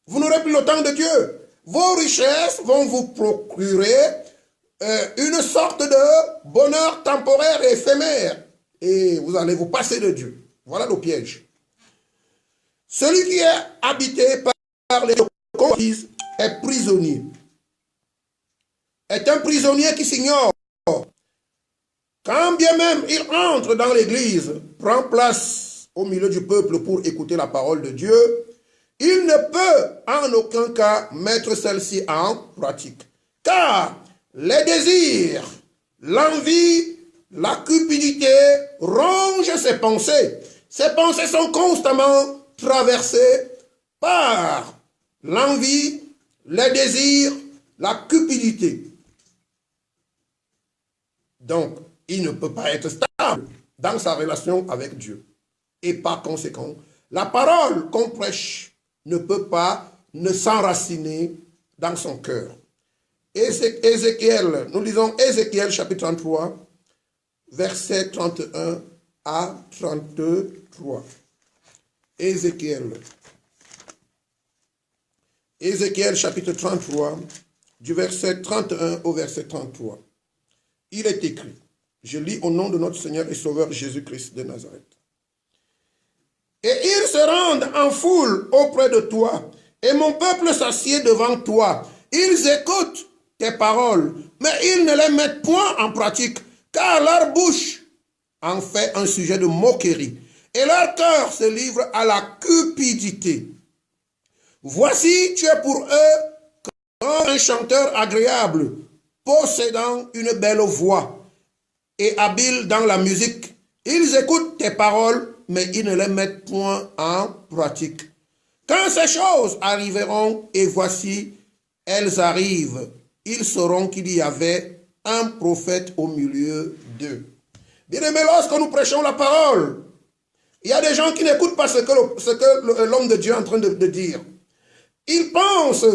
Vous n'aurez plus le temps de Dieu. Vos richesses vont vous procurer une sorte de bonheur temporaire et éphémère. Et vous allez vous passer de Dieu. Voilà le piège. Celui qui est habité par les convoitises est prisonnier. Est un prisonnier qui s'ignore. Quand bien même il entre dans l'église, prend place au milieu du peuple pour écouter la parole de Dieu, il ne peut en aucun cas mettre celle-ci en pratique. Car les désirs, l'envie, la cupidité rongent ses pensées. Ses pensées sont constamment traversées par l'envie, les désirs, la cupidité. Donc, il ne peut pas être stable dans sa relation avec Dieu. Et par conséquent, la parole qu'on prêche ne peut pas ne s'enraciner dans son cœur. Ézéchiel, nous lisons Ézéchiel chapitre 33, versets 31 à 33. Ézéchiel chapitre 33, du verset 31 au verset 33. Il est écrit, je lis au nom de notre Seigneur et Sauveur Jésus-Christ de Nazareth. Et ils se rendent en foule auprès de toi, et mon peuple s'assied devant toi. Ils écoutent tes paroles, mais ils ne les mettent point en pratique, car leur bouche en fait un sujet de moquerie, et leur cœur se livre à la cupidité. Voici, tu es pour eux comme un chanteur agréable, possédant une belle voix et habile dans la musique. Ils écoutent tes paroles, mais ils ne les mettent point en pratique. Quand ces choses arriveront, et voici, elles arrivent, ils sauront qu'il y avait un prophète au milieu d'eux. Bien-aimés, lorsque nous prêchons la parole, il y a des gens qui n'écoutent pas ce que l'homme de Dieu est en train de dire. Ils pensent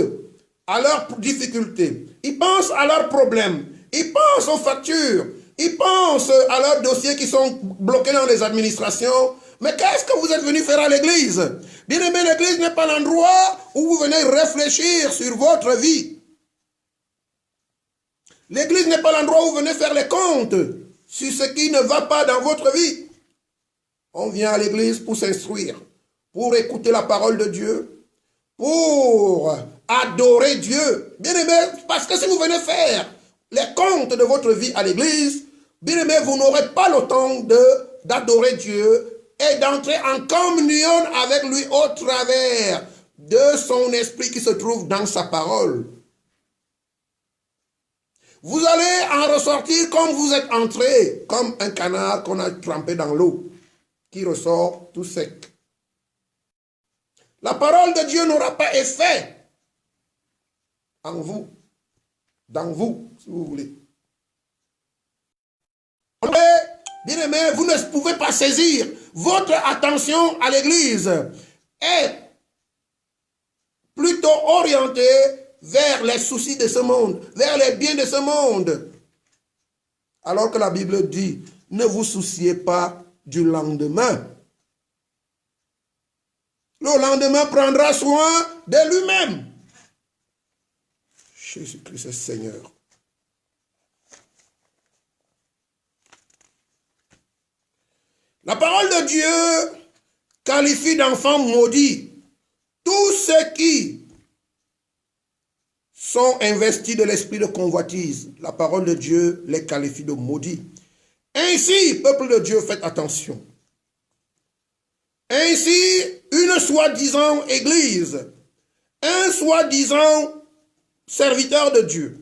à leurs difficultés, ils pensent à leurs problèmes, ils pensent aux factures, ils pensent à leurs dossiers qui sont bloqués dans les administrations. Mais qu'est-ce que vous êtes venu faire à l'église? Bien aimé, l'église n'est pas l'endroit où vous venez réfléchir sur votre vie. L'église n'est pas l'endroit où vous venez faire les comptes sur ce qui ne va pas dans votre vie. On vient à l'église pour s'instruire, pour écouter la parole de Dieu, pour adorer Dieu. Bien aimé, parce que si vous venez faire les comptes de votre vie à l'église, bien aimé, vous n'aurez pas le temps d'adorer Dieu et d'entrer en communion avec lui au travers de son esprit qui se trouve dans sa parole. Vous allez en ressortir comme vous êtes entré, comme un canard qu'on a trempé dans l'eau, qui ressort tout sec. La parole de Dieu n'aura pas effet en vous, dans vous, si vous voulez. Bien aimé, vous ne pouvez pas saisir. Votre attention à l'église est plutôt orientée vers les soucis de ce monde, vers les biens de ce monde. Alors que la Bible dit, ne vous souciez pas du lendemain. Le lendemain prendra soin de lui-même. Jésus-Christ est Seigneur. La parole de Dieu qualifie d'enfants maudits tous ceux qui sont investis de l'esprit de convoitise. La parole de Dieu les qualifie de maudits. Ainsi, peuple de Dieu, faites attention. Ainsi, une soi-disant église, un soi-disant serviteur de Dieu,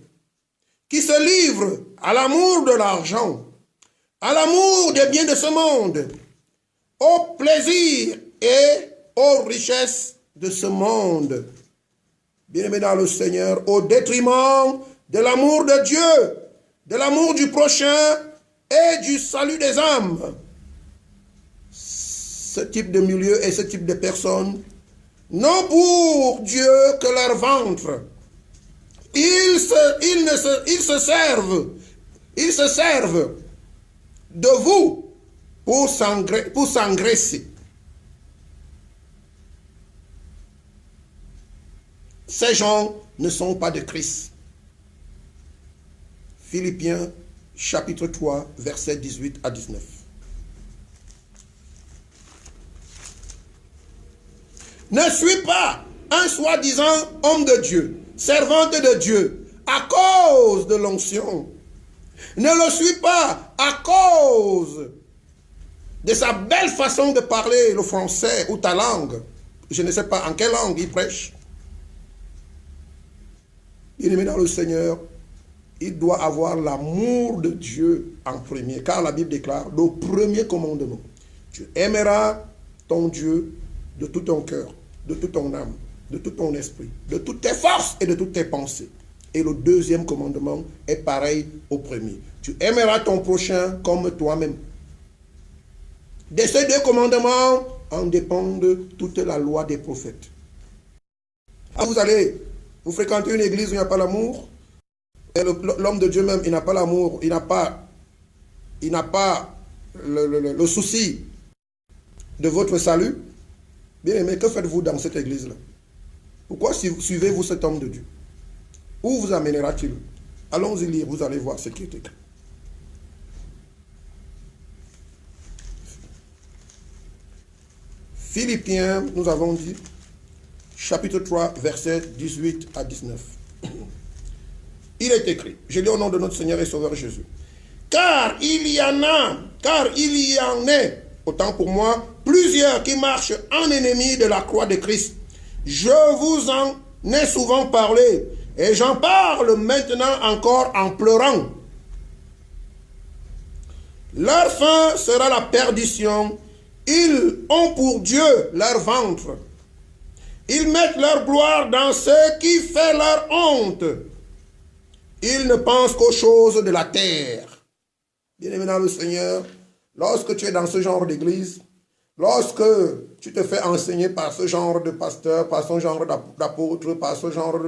qui se livre à l'amour de l'argent, à l'amour des biens de ce monde, au plaisir et aux richesses de ce monde. Bien-aimés dans le Seigneur, au détriment de l'amour de Dieu, de l'amour du prochain et du salut des âmes. Ce type de milieu et ce type de personnes n'ont pour Dieu que leur ventre. Ils se servent de vous pour s'engraisser. Ces gens ne sont pas de Christ. Philippiens chapitre 3, versets 18 à 19. Ne suis pas un soi-disant homme de Dieu, servante de Dieu, à cause de l'onction. Ne le suis pas à cause de sa belle façon de parler le français ou ta langue. Je ne sais pas en quelle langue il prêche. Bien-aimé dans le Seigneur, il doit avoir l'amour de Dieu en premier. Car la Bible déclare le premier commandement. Tu aimeras ton Dieu de tout ton cœur, de toute ton âme, de tout ton esprit, de toutes tes forces et de toutes tes pensées. Et le deuxième commandement est pareil au premier. Tu aimeras ton prochain comme toi-même. De ces deux commandements en dépendent toute la loi des prophètes. Vous fréquentez une église où il n'y a pas l'amour. L'homme de Dieu même, il n'a pas l'amour, il n'a pas le souci de votre salut. Bien aimé, que faites-vous dans cette église-là? Pourquoi suivez-vous cet homme de Dieu? Où vous amènera-t-il? Allons-y lire, vous allez voir ce qui est écrit. Philippiens, nous avons dit, chapitre 3, versets 18 à 19. Il est écrit, je lis au nom de notre Seigneur et Sauveur Jésus. Car il y en est, autant pour moi, plusieurs qui marchent en ennemi de la croix de Christ. Je vous en ai souvent parlé, et j'en parle maintenant encore en pleurant. Leur fin sera la perdition. Ils ont pour Dieu leur ventre. Ils mettent leur gloire dans ce qui fait leur honte. Ils ne pensent qu'aux choses de la terre. Bien-aimé dans le Seigneur, lorsque tu es dans ce genre d'église, lorsque tu te fais enseigner par ce genre de pasteur, par ce genre d'apôtre, par ce genre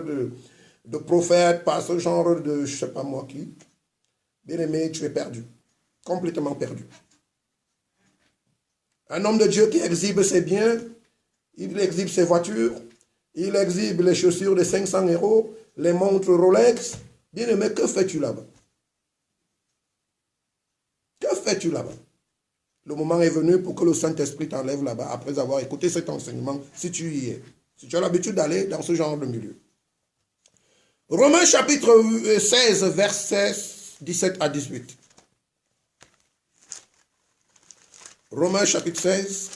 de prophète, par ce genre de je ne sais pas moi qui, bien-aimé, tu es perdu, complètement perdu. Un homme de Dieu qui exhibe ses biens, il exhibe ses voitures, il exhibe les chaussures de 500 €, les montres Rolex. Bien-aimé, que fais-tu là-bas? Que fais-tu là-bas? Le moment est venu pour que le Saint-Esprit t'enlève là-bas après avoir écouté cet enseignement, si tu y es. Si tu as l'habitude d'aller dans ce genre de milieu. Romains chapitre 16, versets 17 à 18. Romains chapitre 16,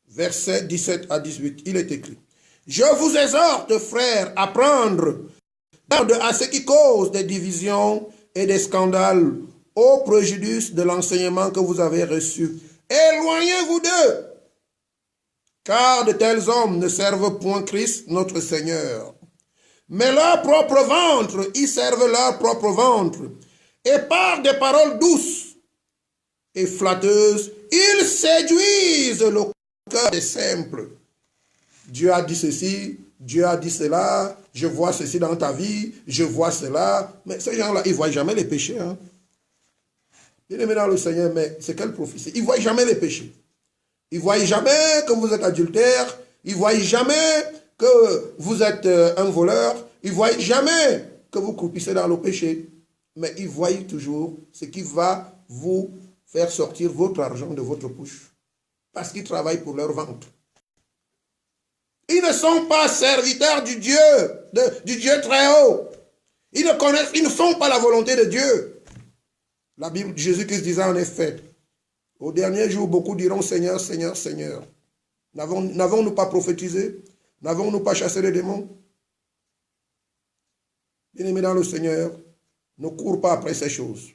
versets 17 à 18. Il est écrit. Je vous exhorte, frères, à prendre garde à ce qui cause des divisions et des scandales au préjudice de l'enseignement que vous avez reçu. Éloignez-vous d'eux, car de tels hommes ne servent point Christ, notre Seigneur. Mais leur propre ventre, ils servent leur propre ventre. Et par des paroles douces et flatteuses, ils séduisent le cœur des simples. Dieu a dit ceci, Dieu a dit cela, je vois ceci dans ta vie, je vois cela. Mais ces gens-là, ils ne voient jamais les péchés. Hein? Bien-aimé dans le Seigneur, mais c'est quelle prophétie? Ils ne voient jamais les péchés. Ils ne voient jamais que vous êtes adultère. Ils ne voient jamais que vous êtes un voleur. Ils ne voient jamais que vous croupissez dans le péché. Mais ils voient toujours ce qui va vous faire sortir votre argent de votre poche. Parce qu'ils travaillent pour leur ventre. Ils ne sont pas serviteurs du Dieu très haut. Ils ne font pas la volonté de Dieu. La Bible, Jésus-Christ disait en effet, au dernier jour, beaucoup diront Seigneur, Seigneur, Seigneur. N'avons-nous pas prophétisé? N'avons-nous pas chassé les démons? Bien-aimés dans le Seigneur, ne cours pas après ces choses,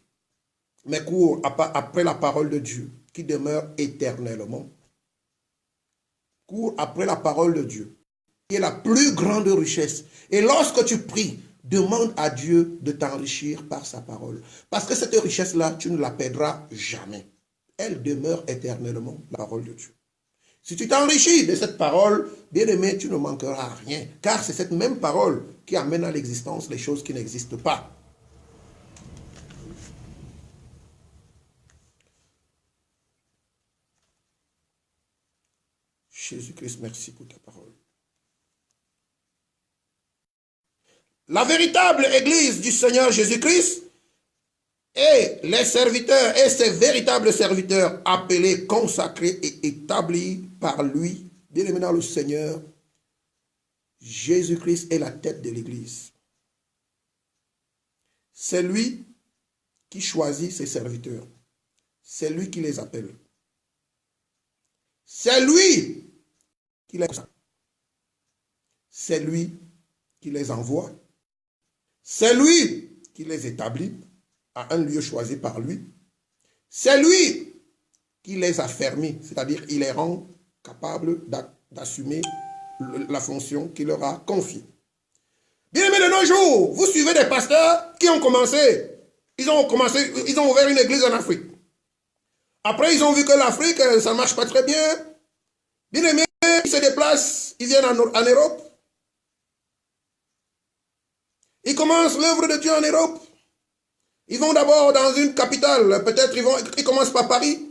mais cours après la parole de Dieu qui demeure éternellement. Cours après la parole de Dieu, qui est la plus grande richesse. Et lorsque tu pries, demande à Dieu de t'enrichir par sa parole. Parce que cette richesse-là, tu ne la perdras jamais. Elle demeure éternellement, la parole de Dieu. Si tu t'enrichis de cette parole, bien-aimé, tu ne manqueras rien. Car c'est cette même parole qui amène à l'existence les choses qui n'existent pas. Jésus-Christ, merci pour ta parole. La véritable Église du Seigneur Jésus-Christ et les serviteurs et ses véritables serviteurs appelés, consacrés et établis par lui, bien-aimés dans le Seigneur, Jésus-Christ est la tête de l'Église. C'est lui qui choisit ses serviteurs. C'est lui qui les appelle. C'est lui qui les consacre. C'est lui qui les envoie. C'est lui qui les établit à un lieu choisi par lui. C'est lui qui les affermit, c'est-à-dire il les rend capables d'assumer la fonction qu'il leur a confiée. Bien aimé, de nos jours, vous suivez des pasteurs qui ont commencé. Ils ont ouvert une église en Afrique. Après, ils ont vu que l'Afrique, ça ne marche pas très bien. Bien aimé, ils se déplacent, ils viennent en Europe. Ils commencent l'œuvre de Dieu en Europe. Ils vont d'abord dans une capitale, peut-être ils commencent par Paris.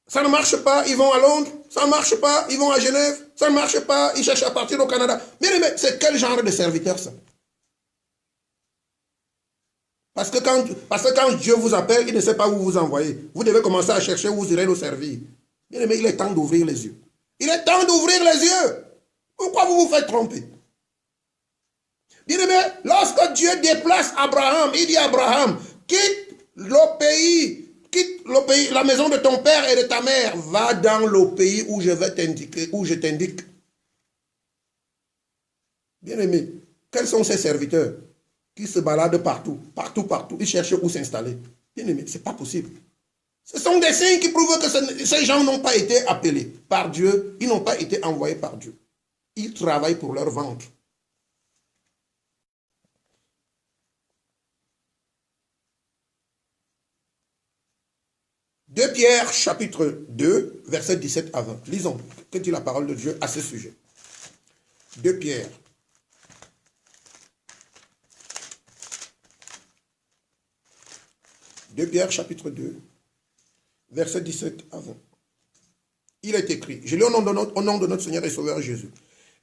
Ça ne marche pas, ils vont à Londres. Ça ne marche pas, ils vont à Genève. Ça ne marche pas, ils cherchent à partir au Canada. Bien aimé, c'est quel genre de serviteur ça? Parce que quand Dieu vous appelle, il ne sait pas où vous envoyer. Vous devez commencer à chercher où vous irez nous servir. Bien aimé, il est temps d'ouvrir les yeux. Il est temps d'ouvrir les yeux. Pourquoi vous vous faites tromper? Bien aimé, lorsque Dieu déplace Abraham, il dit à Abraham, quitte le pays, la maison de ton père et de ta mère, va dans le pays où je vais t'indiquer, où je t'indique. Bien aimé, quels sont ces serviteurs qui se baladent partout, partout, ils cherchent où s'installer? Bien aimé, ce n'est pas possible. Ce sont des signes qui prouvent que ces gens n'ont pas été appelés par Dieu, ils n'ont pas été envoyés par Dieu. Ils travaillent pour leur ventre. 2 Pierre chapitre 2, verset 17 à 20. Lisons, que dit la parole de Dieu à ce sujet. 2 Pierre. Chapitre 2, verset 17 à 20. Il est écrit, je lis au nom de notre Seigneur et Sauveur Jésus.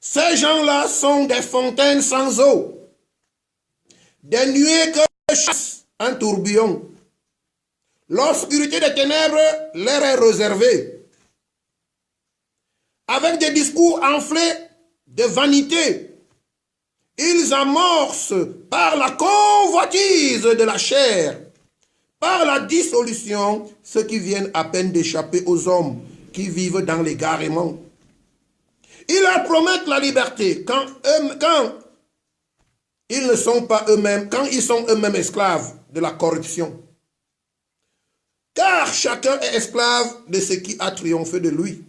Ces gens-là sont des fontaines sans eau, des nuées que chasse un tourbillon. L'obscurité des ténèbres leur est réservée. Avec des discours enflés de vanité, ils amorcent par la convoitise de la chair, par la dissolution, ceux qui viennent à peine d'échapper aux hommes qui vivent dans l'égarement. Ils leur promettent la liberté quand ils ne sont pas eux-mêmes, quand ils sont eux-mêmes esclaves de la corruption. Car chacun est esclave de ce qui a triomphé de lui.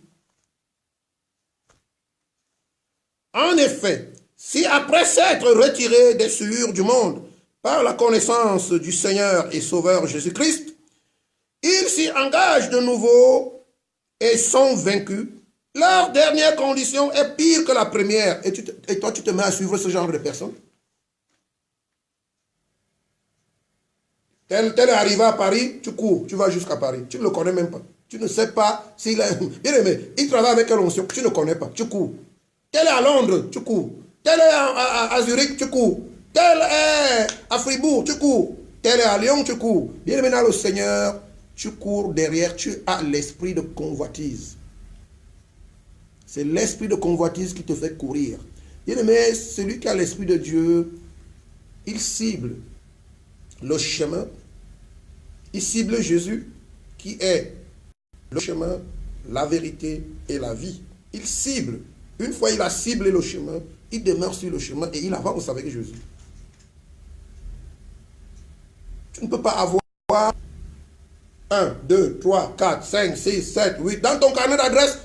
En effet, si après s'être retiré des souillures du monde par la connaissance du Seigneur et Sauveur Jésus-Christ, ils s'y engagent de nouveau et sont vaincus, leur dernière condition est pire que la première. Et toi, tu te mets à suivre ce genre de personnes? Tel est arrivé à Paris, tu cours, tu vas jusqu'à Paris. Tu ne le connais même pas. Tu ne sais pas s'il est... Bien aimé, il travaille avec quelle onction, tu ne connais pas, tu cours. Tel est à Londres, tu cours. Tel est à Zurich, tu cours. Tel est à Fribourg, tu cours. Tel est à Lyon, tu cours. Bien aimé dans le Seigneur, tu cours derrière, tu as l'esprit de convoitise. C'est l'esprit de convoitise qui te fait courir. Bien aimé, celui qui a l'esprit de Dieu, il cible le chemin, il cible Jésus qui est le chemin, la vérité et la vie. Il cible, une fois il a ciblé le chemin, il demeure sur le chemin et il avance avec Jésus. Tu ne peux pas avoir 1, 2, 3, 4, 5, 6, 7, 8 dans ton carnet d'adresse.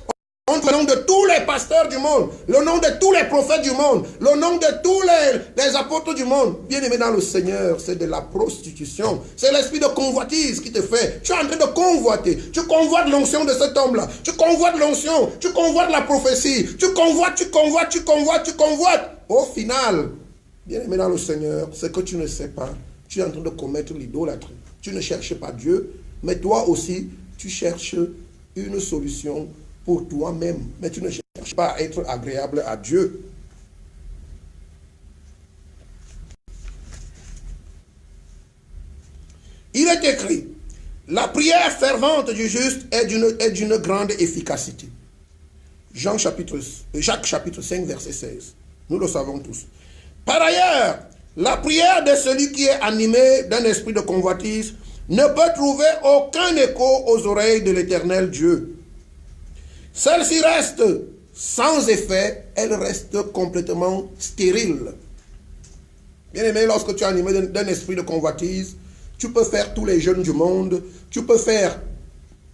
On le nom de tous les pasteurs du monde, le nom de tous les prophètes du monde, le nom de tous les apôtres du monde. Bien aimé dans le Seigneur, c'est de la prostitution. C'est l'esprit de convoitise qui te fait. Tu es en train de convoiter. Tu convoites l'onction de cet homme-là. Tu convoites l'onction. Tu convoites la prophétie. Tu convoites. Au final, bien aimé dans le Seigneur, c'est que tu ne sais pas. Tu es en train de commettre l'idolâtrie. Tu ne cherches pas Dieu, mais toi aussi, tu cherches une solution pour toi-même, mais tu ne cherches pas à être agréable à Dieu. Il est écrit, la prière fervente du juste est d'une grande efficacité. Jacques chapitre 5, verset 16. Nous le savons tous. Par ailleurs, la prière de celui qui est animé d'un esprit de convoitise ne peut trouver aucun écho aux oreilles de l'Éternel Dieu. Celle-ci reste sans effet, elle reste complètement stérile. Bien aimé, lorsque tu es animé d'un esprit de convoitise, tu peux faire tous les jeûnes du monde, tu peux faire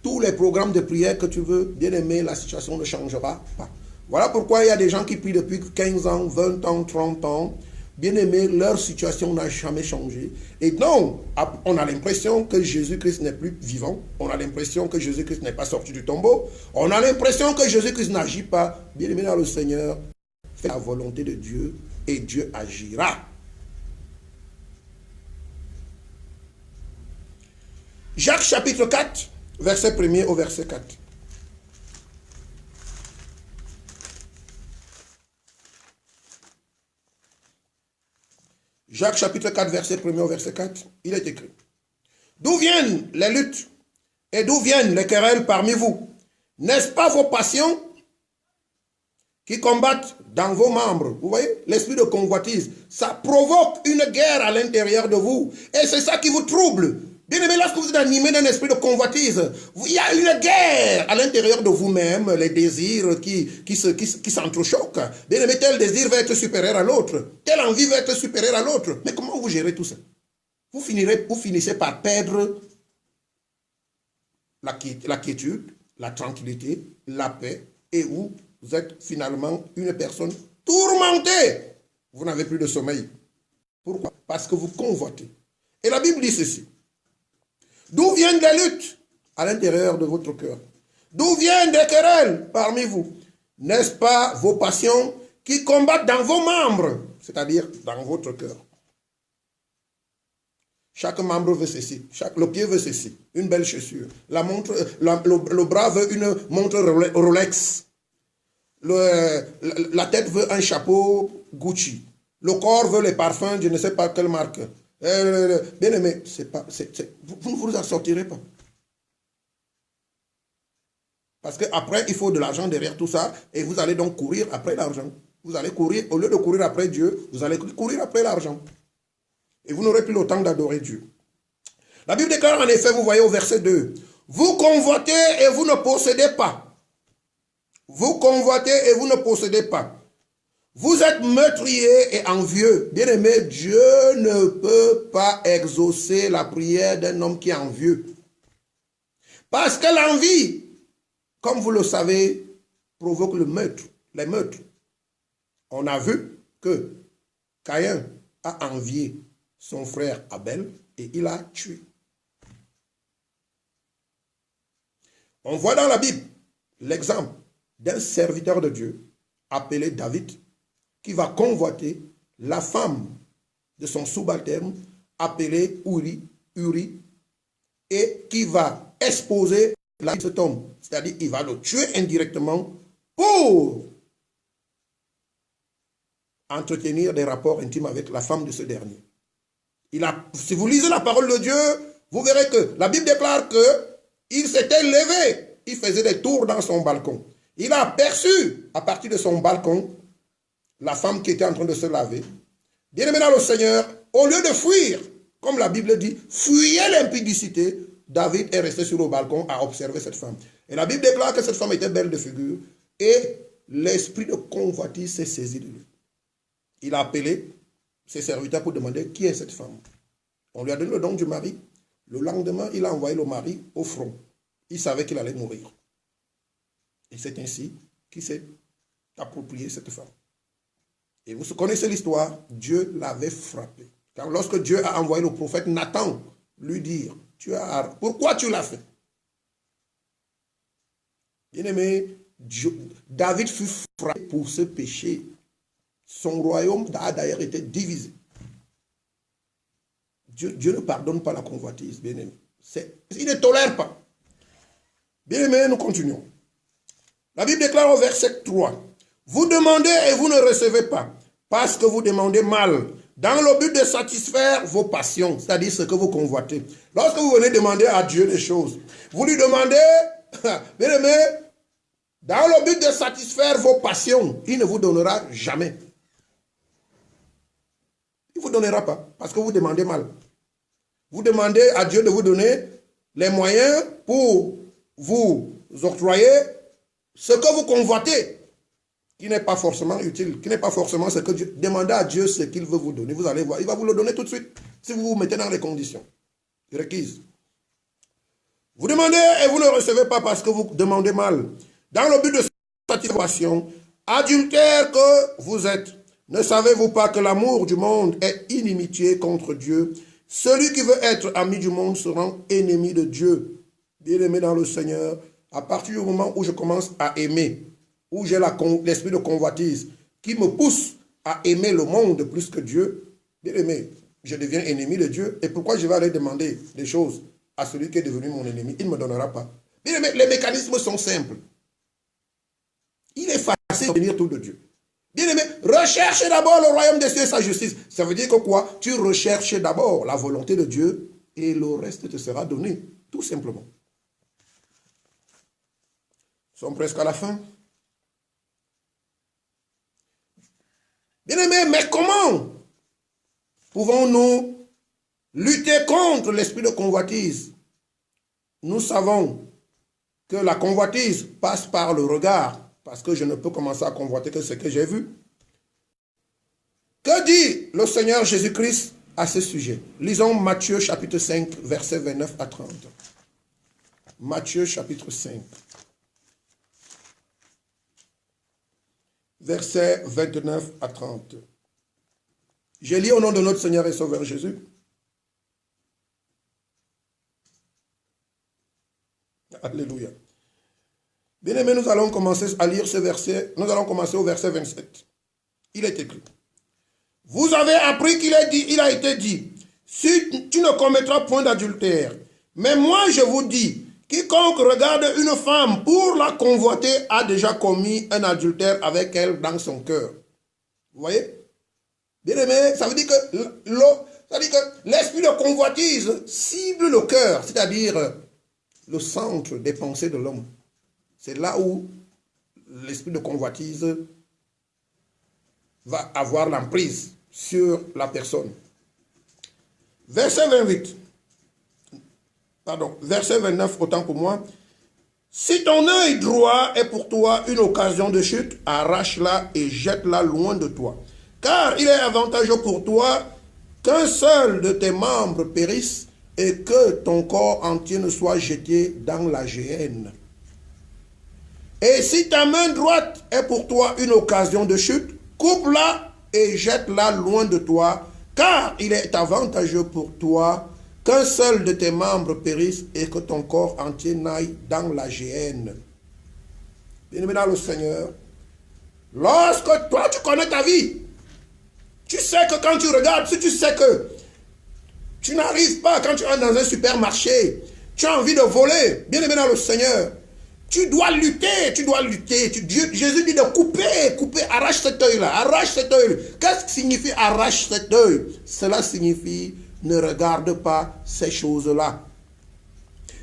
tous les programmes de prière que tu veux. Bien aimé, la situation ne changera pas. Voilà pourquoi il y a des gens qui prient depuis 15 ans, 20 ans, 30 ans. bien aimé, leur situation n'a jamais changé. Et donc, on a l'impression que Jésus-Christ n'est plus vivant. On a l'impression que Jésus-Christ n'est pas sorti du tombeau. On a l'impression que Jésus-Christ n'agit pas. Bien aimé dans le Seigneur, fais la volonté de Dieu et Dieu agira. Jacques chapitre 4, verset 1er au verset 4. Jacques chapitre 4, verset 1er au verset 4, il est écrit. D'où viennent les luttes et d'où viennent les querelles parmi vous? N'est-ce pas vos passions qui combattent dans vos membres? Vous voyez, l'esprit de convoitise, ça provoque une guerre à l'intérieur de vous. Et c'est ça qui vous trouble. Bien aimé, lorsque vous êtes animé d'un esprit de convoitise, il y a une guerre à l'intérieur de vous-même, les désirs qui s'entrechoquent. Bien aimé, tel désir va être supérieur à l'autre, telle envie va être supérieure à l'autre. Mais comment vous gérez tout ça? Vous finissez par perdre la quiétude, la tranquillité, la paix, et vous êtes finalement une personne tourmentée. Vous n'avez plus de sommeil. Pourquoi? Parce que vous convoitez. Et la Bible dit ceci. D'où viennent les luttes à l'intérieur de votre cœur? D'où viennent des querelles parmi vous? N'est-ce pas vos passions qui combattent dans vos membres, c'est-à-dire dans votre cœur? Chaque membre veut ceci, le pied veut ceci, une belle chaussure. La montre, le bras veut une montre Rolex. La tête veut un chapeau Gucci. Le corps veut les parfums, je ne sais pas quelle marque. Bien aimé, vous ne vous en sortirez pas. Parce qu'après, il faut de l'argent derrière tout ça. Et vous allez donc courir après l'argent. Vous allez courir, au lieu de courir après Dieu, vous allez courir après l'argent. Et vous n'aurez plus le temps d'adorer Dieu. La Bible déclare en effet, vous voyez au verset 2, vous convoitez et vous ne possédez pas. Vous convoitez et vous ne possédez pas. Vous êtes meurtrier et envieux. Bien-aimé, Dieu ne peut pas exaucer la prière d'un homme qui est envieux. Parce que l'envie, comme vous le savez, provoque le meurtre, les meurtres. On a vu que Caïn a envié son frère Abel et il a tué. On voit dans la Bible l'exemple d'un serviteur de Dieu appelé David qui va convoiter la femme de son subalterne appelée Uri et qui va exposer la vie de cet homme. C'est-à-dire qu'il va le tuer indirectement pour entretenir des rapports intimes avec la femme de ce dernier. Si vous lisez la parole de Dieu, vous verrez que la Bible déclare qu'il s'était levé, il faisait des tours dans son balcon. Il a aperçu à partir de son balcon la femme qui était en train de se laver. Bien-aimé dans le Seigneur, au lieu de fuir, comme la Bible dit, fuyez l'impudicité, David est resté sur le balcon à observer cette femme. Et la Bible déclare que cette femme était belle de figure et l'esprit de convoitise s'est saisi de lui. Il a appelé ses serviteurs pour demander qui est cette femme. On lui a donné le nom du mari. Le lendemain, il a envoyé le mari au front. Il savait qu'il allait mourir. Et c'est ainsi qu'il s'est approprié cette femme. Et vous connaissez l'histoire, Dieu l'avait frappé. Car lorsque Dieu a envoyé le prophète Nathan lui dire, pourquoi tu l'as fait? Bien-aimé, David fut frappé pour ce péché. Son royaume a d'ailleurs été divisé. Dieu ne pardonne pas la convoitise, bien-aimé. Il ne tolère pas. Bien-aimé, nous continuons. La Bible déclare au verset 3, vous demandez et vous ne recevez pas, parce que vous demandez mal, dans le but de satisfaire vos passions, c'est-à-dire ce que vous convoitez. Lorsque vous venez demander à Dieu des choses, vous lui demandez, bien aimé, dans le but de satisfaire vos passions, il ne vous donnera jamais. Il ne vous donnera pas, parce que vous demandez mal. Vous demandez à Dieu de vous donner les moyens pour vous octroyer ce que vous convoitez, qui n'est pas forcément utile, qui n'est pas forcément ce que Dieu... Demandez à Dieu ce qu'il veut vous donner. Vous allez voir, il va vous le donner tout de suite, si vous vous mettez dans les conditions requises. Vous demandez et vous ne recevez pas parce que vous demandez mal. Dans le but de satisfaction, adultère que vous êtes, Ne savez-vous pas que l'amour du monde est inimitié contre Dieu? Celui qui veut être ami du monde se rend ennemi de Dieu. Bien-aimé dans le Seigneur, à partir du moment où je commence à aimer, où j'ai l'esprit de convoitise qui me pousse à aimer le monde plus que Dieu, bien-aimé, je deviens ennemi de Dieu. Et pourquoi je vais aller demander des choses à celui qui est devenu mon ennemi? Il ne me donnera pas. Bien-aimé, les mécanismes sont simples. Il est facile d'obtenir tout de Dieu. Bien-aimé, recherche d'abord le royaume des cieux et sa justice. Ça veut dire que quoi? Tu recherches d'abord la volonté de Dieu et le reste te sera donné, tout simplement. Nous sommes presque à la fin. Bien-aimé, mais comment pouvons-nous lutter contre l'esprit de convoitise? Nous savons que la convoitise passe par le regard. Parce que je ne peux commencer à convoiter que ce que j'ai vu. Que dit le Seigneur Jésus-Christ à ce sujet? Lisons Matthieu chapitre 5, versets 29 à 30. Matthieu chapitre 5, versets 29 à 30. Je lis au nom de notre Seigneur et Sauveur Jésus. Alléluia. Bien-aimés, nous allons commencer à lire ce verset. Nous allons commencer au verset 27. Il est écrit. Vous avez appris qu'il a été dit, si tu ne commettras point d'adultère. Mais moi je vous dis, quiconque regarde une femme pour la convoiter a déjà commis un adultère avec elle dans son cœur. Vous voyez? Bien-aimés, ça veut dire que l'esprit de convoitise cible le cœur, c'est-à-dire le centre des pensées de l'homme. C'est là où l'esprit de convoitise va avoir l'emprise sur la personne. Verset 28. Pardon, verset 29, autant pour moi. Si ton œil droit est pour toi une occasion de chute, arrache-la et jette-la loin de toi. Car il est avantageux pour toi qu'un seul de tes membres périsse et que ton corps entier ne soit jeté dans la géhenne. Et si ta main droite est pour toi une occasion de chute, coupe-la et jette-la loin de toi, car il est avantageux pour toi qu'un seul de tes membres périsse et que ton corps entier n'aille dans la géhenne. Bien-aimé dans le Seigneur, lorsque toi tu connais ta vie, tu sais que quand tu regardes, si tu sais que tu n'arrives pas, quand tu entres dans un supermarché, tu as envie de voler, bien-aimé dans le Seigneur, tu dois lutter, tu dois lutter. Jésus dit de couper, arrache cet œil-là, arrache cet œil. Qu'est-ce que signifie arrache cet œil? Cela signifie ne regarde pas ces choses-là.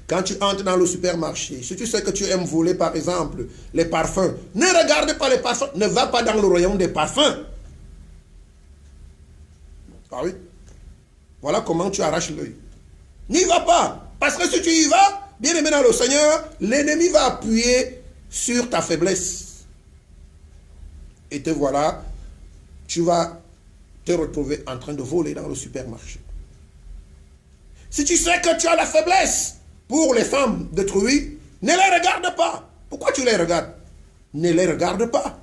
Quand tu entres dans le supermarché, si tu sais que tu aimes voler par exemple les parfums, ne regarde pas les parfums, ne va pas dans le royaume des parfums. Ah oui? Voilà comment tu arraches l'œil. N'y va pas, parce que si tu y vas, bien-aimé dans le Seigneur, l'ennemi va appuyer sur ta faiblesse. Et te voilà, tu vas te retrouver en train de voler dans le supermarché. Si tu sais que tu as la faiblesse pour les femmes d'autrui, ne les regarde pas. Pourquoi tu les regardes? Ne les regarde pas.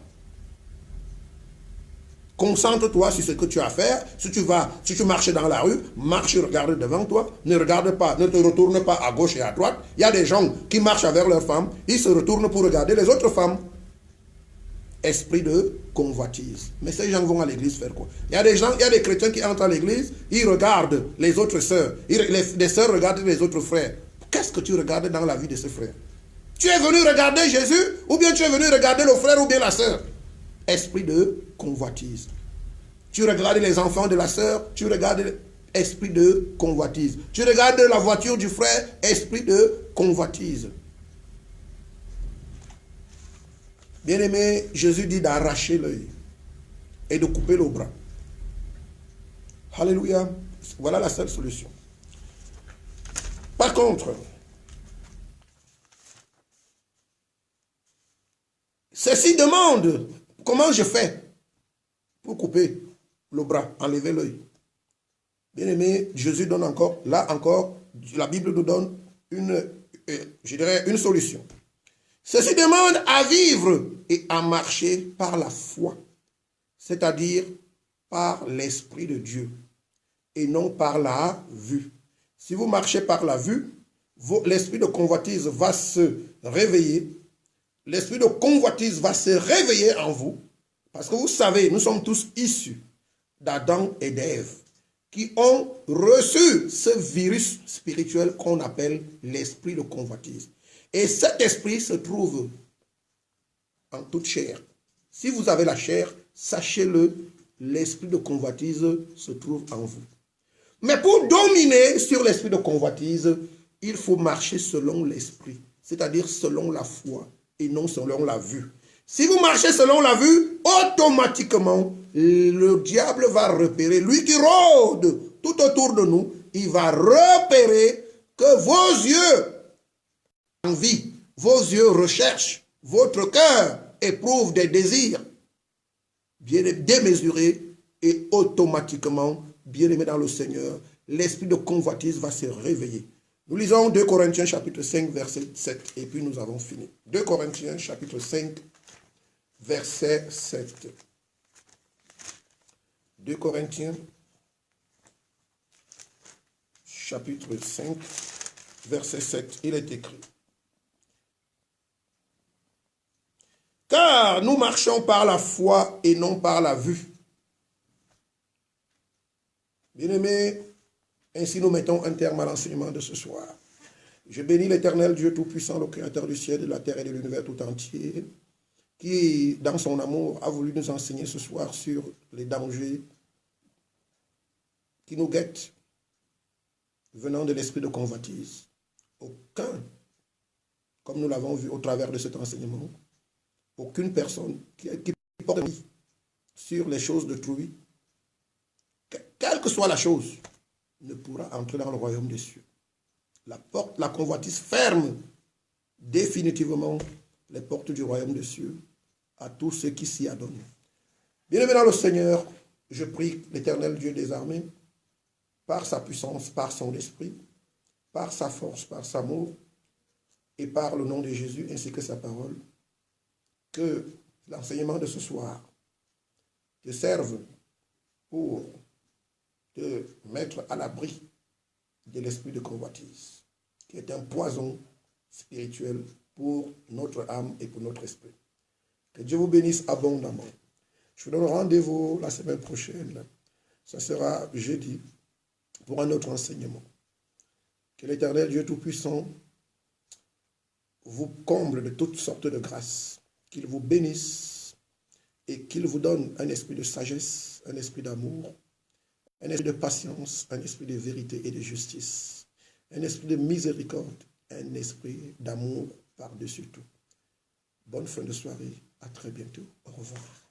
Concentre-toi sur ce que tu as à faire. Si tu marches dans la rue, marche, regarde devant toi. Ne regarde pas, ne te retourne pas à gauche et à droite. Il y a des gens qui marchent avec leurs femmes, ils se retournent pour regarder les autres femmes. Esprit de convoitise. Mais ces gens vont à l'église faire quoi? Il y a des chrétiens qui entrent à l'église, ils regardent les autres sœurs. Les sœurs regardent les autres frères. Qu'est-ce que tu regardes dans la vie de ces frères? Tu es venu regarder Jésus, ou bien tu es venu regarder le frère ou bien la sœur? Esprit de convoitise. Tu regardes les enfants de la sœur, tu regardes esprit de convoitise. Tu regardes la voiture du frère, esprit de convoitise. Bien-aimé, Jésus dit d'arracher l'œil et de couper le bras. Alléluia. Voilà la seule solution. Par contre, ceci demande comment je fais pour couper le bras, enlever l'œil. Bien-aimé, Jésus donne encore, là encore, la Bible nous donne une solution. Ceci demande à vivre et à marcher par la foi, c'est-à-dire par l'Esprit de Dieu et non par la vue. Si vous marchez par la vue, l'esprit de convoitise va se réveiller. L'esprit de convoitise va se réveiller en vous. Parce que vous savez, nous sommes tous issus d'Adam et d'Ève qui ont reçu ce virus spirituel qu'on appelle l'esprit de convoitise. Et cet esprit se trouve en toute chair. Si vous avez la chair, sachez-le, l'esprit de convoitise se trouve en vous. Mais pour dominer sur l'esprit de convoitise, il faut marcher selon l'esprit, c'est-à-dire selon la foi et non selon la vue. Si vous marchez selon la vue, automatiquement, le diable va repérer, lui qui rôde tout autour de nous, il va repérer que vos yeux envient, vos yeux recherchent, votre cœur éprouve des désirs bien démesurés et automatiquement, bien-aimé dans le Seigneur, l'esprit de convoitise va se réveiller. Nous lisons 2 Corinthiens chapitre 5 verset 7 et puis nous avons fini. 2 Corinthiens chapitre 5 verset 7. 2 Corinthiens chapitre 5 verset 7. Il est écrit: car nous marchons par la foi et non par la vue. Bien-aimés, ainsi nous mettons un terme à l'enseignement de ce soir. Je bénis l'Éternel Dieu Tout-Puissant, le Créateur du ciel, de la terre et de l'univers tout entier, qui, dans son amour, a voulu nous enseigner ce soir sur les dangers qui nous guettent venant de l'esprit de convoitise. Aucun, comme nous l'avons vu au travers de cet enseignement, aucune personne qui porte sur les choses d'autrui, quelle que soit la chose, ne pourra entrer dans le royaume des cieux. La porte, la convoitise ferme définitivement les portes du royaume des cieux à tous ceux qui s'y adonnent. Bien-aimé dans le Seigneur, je prie l'Éternel Dieu des armées, par sa puissance, par son esprit, par sa force, par sa amour, et par le nom de Jésus ainsi que sa parole, que l'enseignement de ce soir te serve pour te mettre à l'abri de l'esprit de convoitise, qui est un poison spirituel pour notre âme et pour notre esprit. Que Dieu vous bénisse abondamment. Je vous donne rendez-vous la semaine prochaine. Ça sera jeudi pour un autre enseignement. Que l'Éternel Dieu Tout-Puissant vous comble de toutes sortes de grâces, qu'il vous bénisse et qu'il vous donne un esprit de sagesse, un esprit d'amour, un esprit de patience, un esprit de vérité et de justice, un esprit de miséricorde, un esprit d'amour par-dessus tout. Bonne fin de soirée, à très bientôt, au revoir.